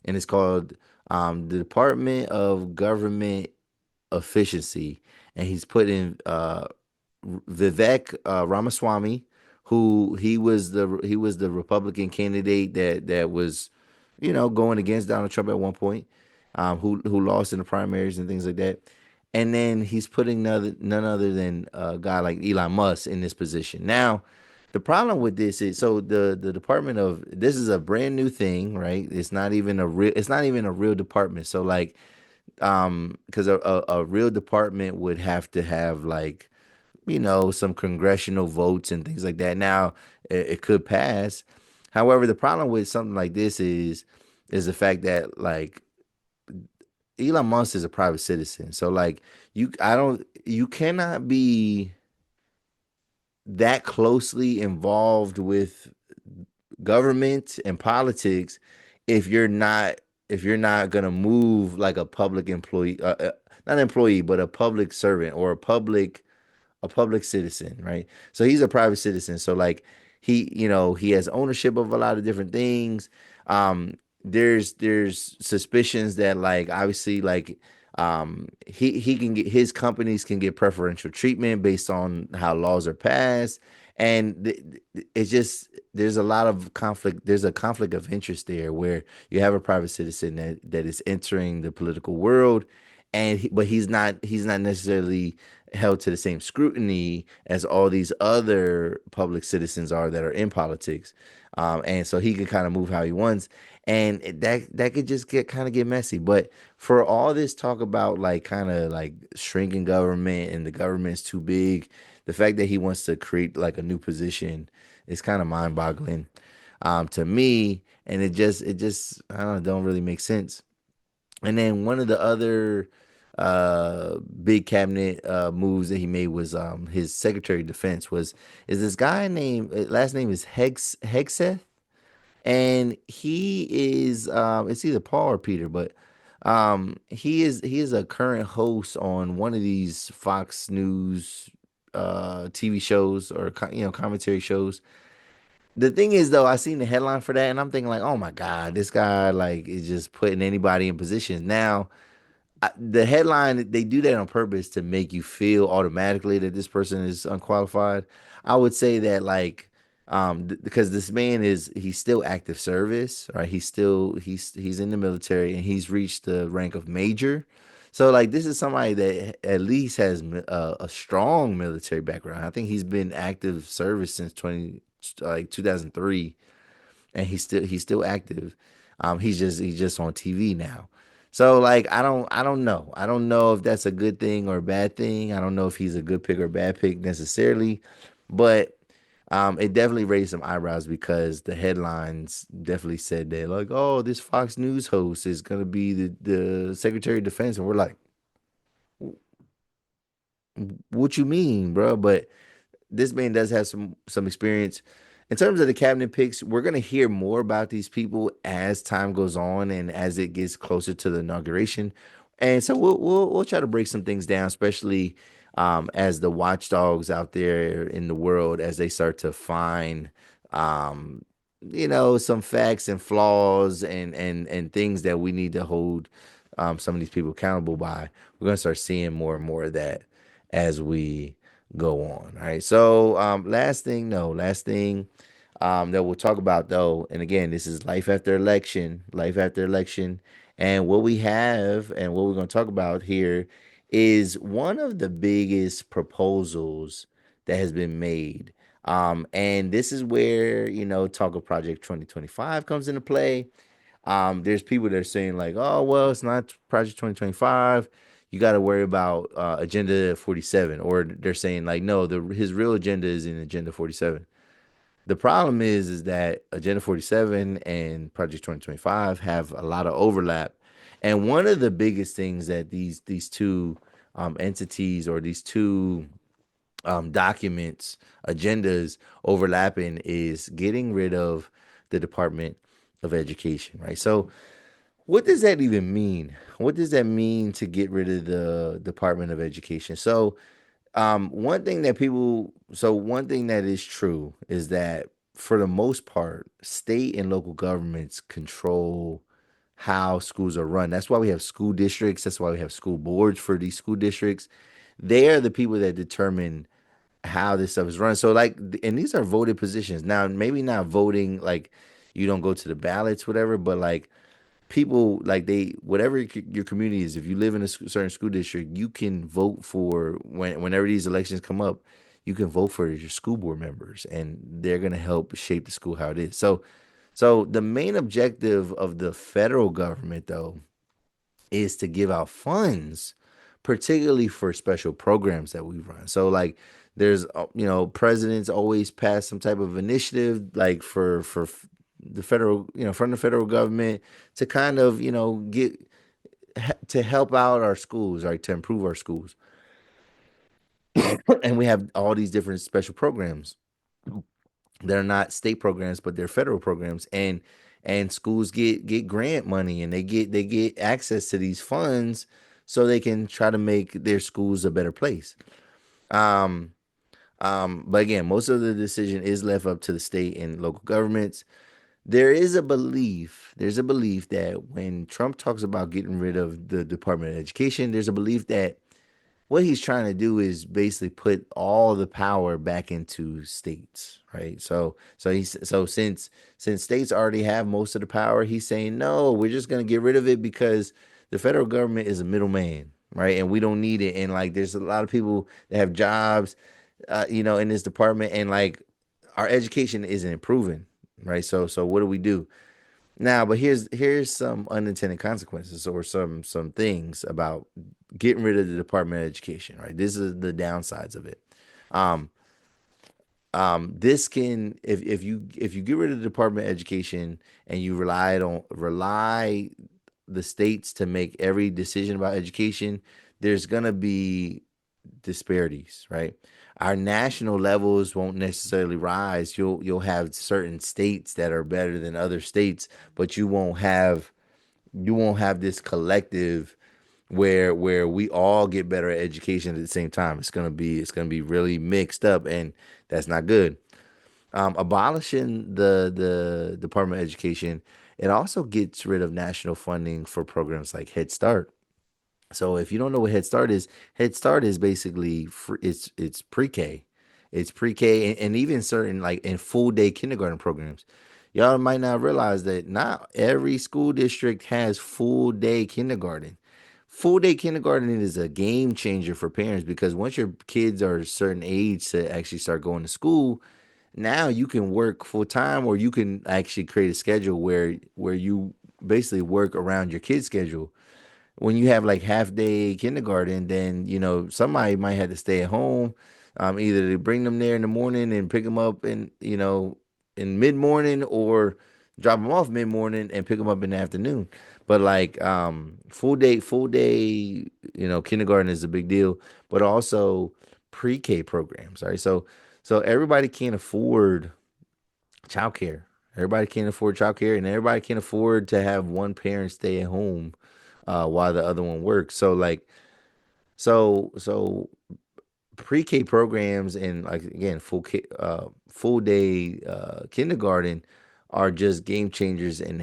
and it's called the Department of Government Efficiency, and he's put in Vivek Ramaswamy, who he was the Republican candidate that was, going against Donald Trump at one point, who lost in the primaries and things like that. And then he's putting none other than a guy like Elon Musk in this position. Now, the problem with this is, so the Department of, this is a brand new thing, right? It's not even a real department. So like, because a real department would have to have, like, some congressional votes and things like that. Now, it could pass. However, the problem with something like this is the fact that, like, Elon Musk is a private citizen. So like, you cannot be that closely involved with government and politics if you're not going to move like a public employee, not employee, but a public servant or a public citizen, right? So he's a private citizen. So like, he has ownership of a lot of different things. There's suspicions that, like, obviously, like, he can get, his companies can get preferential treatment based on how laws are passed. And it's just, there's a lot of conflict. There's a conflict of interest there where you have a private citizen that is entering the political world, but he's not necessarily held to the same scrutiny as all these other public citizens are that are in politics. And so he can kind of move how he wants, and that could just get messy. But for all this talk about, like, kind of like shrinking government and the government's too big, the fact that he wants to create like a new position is kind of mind-boggling, to me, and it just I don't really make sense. And then one of the other big cabinet moves that he made was his Secretary of Defense is this guy named, last name is Hegseth. and he is it's either Paul or Peter, but he is a current host on one of these Fox News TV shows or commentary shows. The thing is though, I seen the headline for that and I'm thinking like, oh my God, this guy like is just putting anybody in positions. Now the headline, they do that on purpose to make you feel automatically that this person is unqualified. I would say that like because this man he's still active service, right? He's in the military and he's reached the rank of major. So like this is somebody that at least has a strong military background. I think he's been active service since 2003, and he's still active. He's just on TV now. So like I don't know. I don't know if that's a good thing or a bad thing. I don't know if he's a good pick or a bad pick necessarily, but it definitely raised some eyebrows because the headlines definitely said that like, oh, this Fox News host is gonna be the Secretary of Defense, and we're like, what you mean, bro? But this man does have some experience. In terms of the cabinet picks, we're gonna hear more about these people as time goes on and as it gets closer to the inauguration. And so we'll try to break some things down, especially as the watchdogs out there in the world as they start to find some facts and flaws and things that we need to hold some of these people accountable by. We're gonna start seeing more and more of that as we go on. All right. So last thing that we'll talk about though, and again, this is life after election, and what we have and what we're going to talk about here is one of the biggest proposals that has been made. And this is where talk of Project 2025 comes into play. There's people that are saying like, oh well, it's not Project 2025. You got to worry about Agenda 47, or they're saying like, no, his real agenda is in Agenda 47. The problem is that Agenda 47 and Project 2025 have a lot of overlap, and one of the biggest things that these two entities or these two documents agendas overlapping is getting rid of the Department of Education, right? So what does that even mean? What does that mean to get rid of the Department of Education? So, one thing that is true is that for the most part, state and local governments control how schools are run. That's why we have school districts. That's why we have school boards for these school districts. They are the people that determine how this stuff is run. So, like, and these are voted positions. Now, maybe not voting like you don't go to the ballots, whatever, but like people like they whatever your community is, if you live in a certain school district, you can vote for whenever these elections come up, you can vote for your school board members and they're going to help shape the school how it is. So the main objective of the federal government though is to give out funds, particularly for special programs that we run. So like there's presidents always pass some type of initiative like for the federal, from the federal government to kind of, get to help out our schools, right, to improve our schools. And we have all these different special programs. They're not state programs, but they're federal programs, and schools get grant money and they get access to these funds so they can try to make their schools a better place. Um, but again, most of the decision is left up to the state and local governments. There's a belief that when Trump talks about getting rid of the Department of Education, there's a belief that what he's trying to do is basically put all the power back into states, right? So since states already have most of the power, he's saying no, we're just going to get rid of it because the federal government is a middleman, right? And we don't need it. And like there's a lot of people that have jobs, in this department, and like our education isn't improving, right? So what do we do now? But here's some unintended consequences or some things about getting rid of the Department of Education, right? This is the downsides of it. Um, this can if you get rid of the Department of Education and you rely the states to make every decision about education, there's gonna be disparities, right? Our national levels won't necessarily rise. You'll have certain states that are better than other states, but you won't have this collective where we all get better at education at the same time. It's gonna be really mixed up, and that's not good. Abolishing the Department of Education, it also gets rid of national funding for programs like Head Start. So if you don't know what Head Start is basically it's pre-K. It's pre-K and even certain like in full day kindergarten programs. Y'all might not realize that not every school district has full day kindergarten. Full day kindergarten is a game changer for parents because once your kids are a certain age to actually start going to school, now you can work full time or you can actually create a schedule where you basically work around your kid's schedule. When you have like half day kindergarten, then somebody might have to stay at home. Either to bring them there in the morning and pick them up in mid morning, or drop them off mid morning and pick them up in the afternoon. But like full day, kindergarten is a big deal. But also pre-K programs, right? So everybody can't afford childcare. Everybody can't afford childcare, and everybody can't afford to have one parent stay at home while the other one works. So pre-K programs and like again full day kindergarten are just game changers and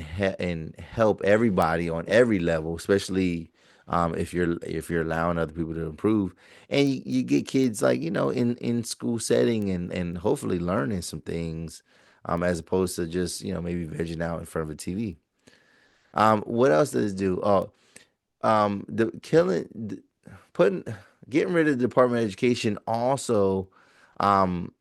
help everybody on every level, especially if you're allowing other people to improve, and you get kids like in school setting and hopefully learning some things, as opposed to just maybe vegging out in front of a TV. What else does it do? Oh, the killing putting getting rid of the Department of Education also, um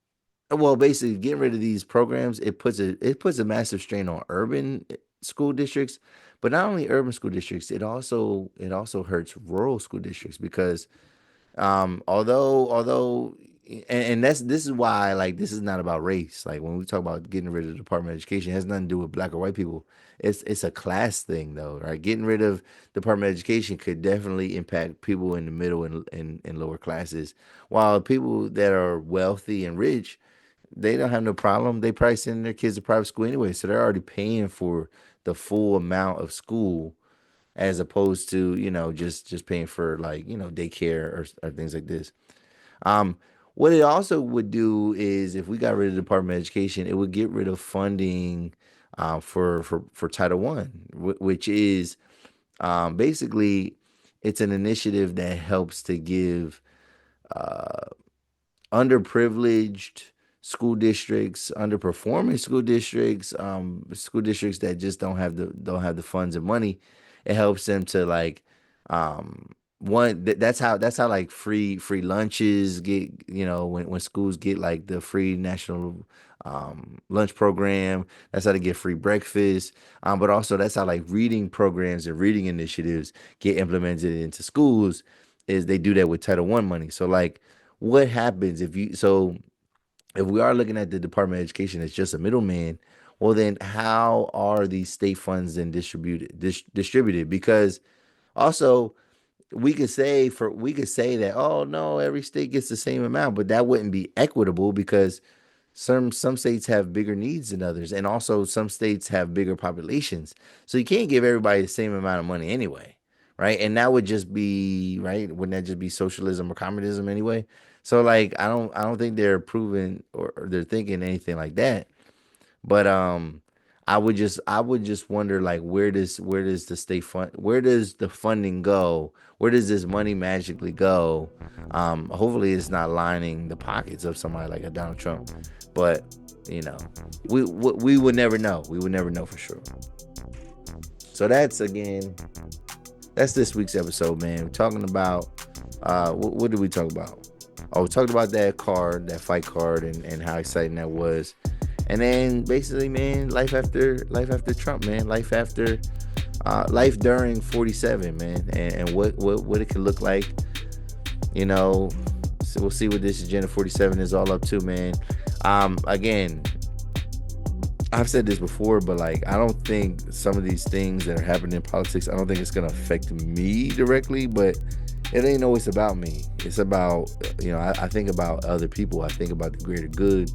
well, basically getting rid of these programs, it puts a massive strain on urban school districts, but not only urban school districts, it also hurts rural school districts because although and this is why, like, this is not about race. Like when we talk about getting rid of the Department of Education, it has nothing to do with black or white people. It's a class thing though, right? Getting rid of Department of Education could definitely impact people in the middle and lower classes, while people that are wealthy and rich, they don't have no problem. They probably send their kids to private school anyway, so they're already paying for the full amount of school, as opposed to just paying for, like, daycare or things like this. Um, what it also would do is, if we got rid of the Department of Education, it would get rid of funding for Title One, which is basically it's an initiative that helps to give uh, underprivileged school districts, underperforming school districts that just don't have the funds and money. It helps them to, like, that's how like free lunches get, when schools get like the free national lunch program. That's how they get free breakfast. But also that's how like reading programs and reading initiatives get implemented into schools, is they do that with Title One money. So like, what happens if we are looking at the Department of Education as just a middleman, well, then how are these state funds then distributed? Because also we could say that, oh no, every state gets the same amount, but that wouldn't be equitable because some states have bigger needs than others, and also some states have bigger populations. So you can't give everybody the same amount of money anyway, right? And that would just be right. Wouldn't that just be socialism or communism anyway? So like, I don't think they're proving or they're thinking anything like that. But I would just wonder, like, where does the state fund where does the funding go? Where does this money magically go? Hopefully it's not lining the pockets of somebody like a Donald Trump. But you know, we would never know. We would never know for sure. So that's this week's episode, man. We're talking about what did we talk about? Oh, we talked about that fight card, and how exciting that was. And then basically, man, life after Trump, man, life during 47, man, and what it could look like, So we'll see what this Agenda 47 is all up to, man. Again, I've said this before, but like, I don't think some of these things that are happening in politics, I don't think it's gonna affect me directly, but it ain't always about me. It's about, I think about other people. I think about the greater good.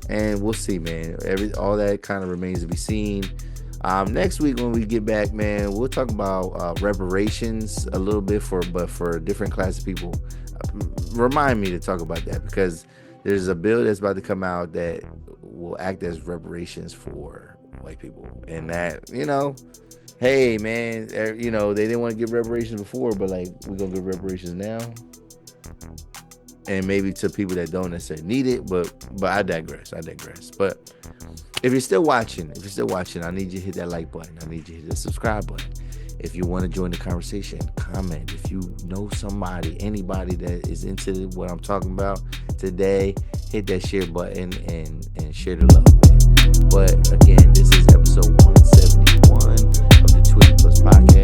And we'll see, man. All that kind of remains to be seen. Next week when we get back, man, we'll talk about reparations a little bit for a different class of people. Remind me to talk about that, because there's a bill that's about to come out that will act as reparations for white people. And that, hey, man, they didn't want to give reparations before, but like, we're going to give reparations now. And maybe to people that don't necessarily need it, but I digress. But if you're still watching, I need you to hit that like button. I need you to hit the subscribe button. If you want to join the conversation, comment. If you know anybody that is into what I'm talking about today, hit that share button and share the love, man. But again, this is episode 171 of the Tweety Plus podcast.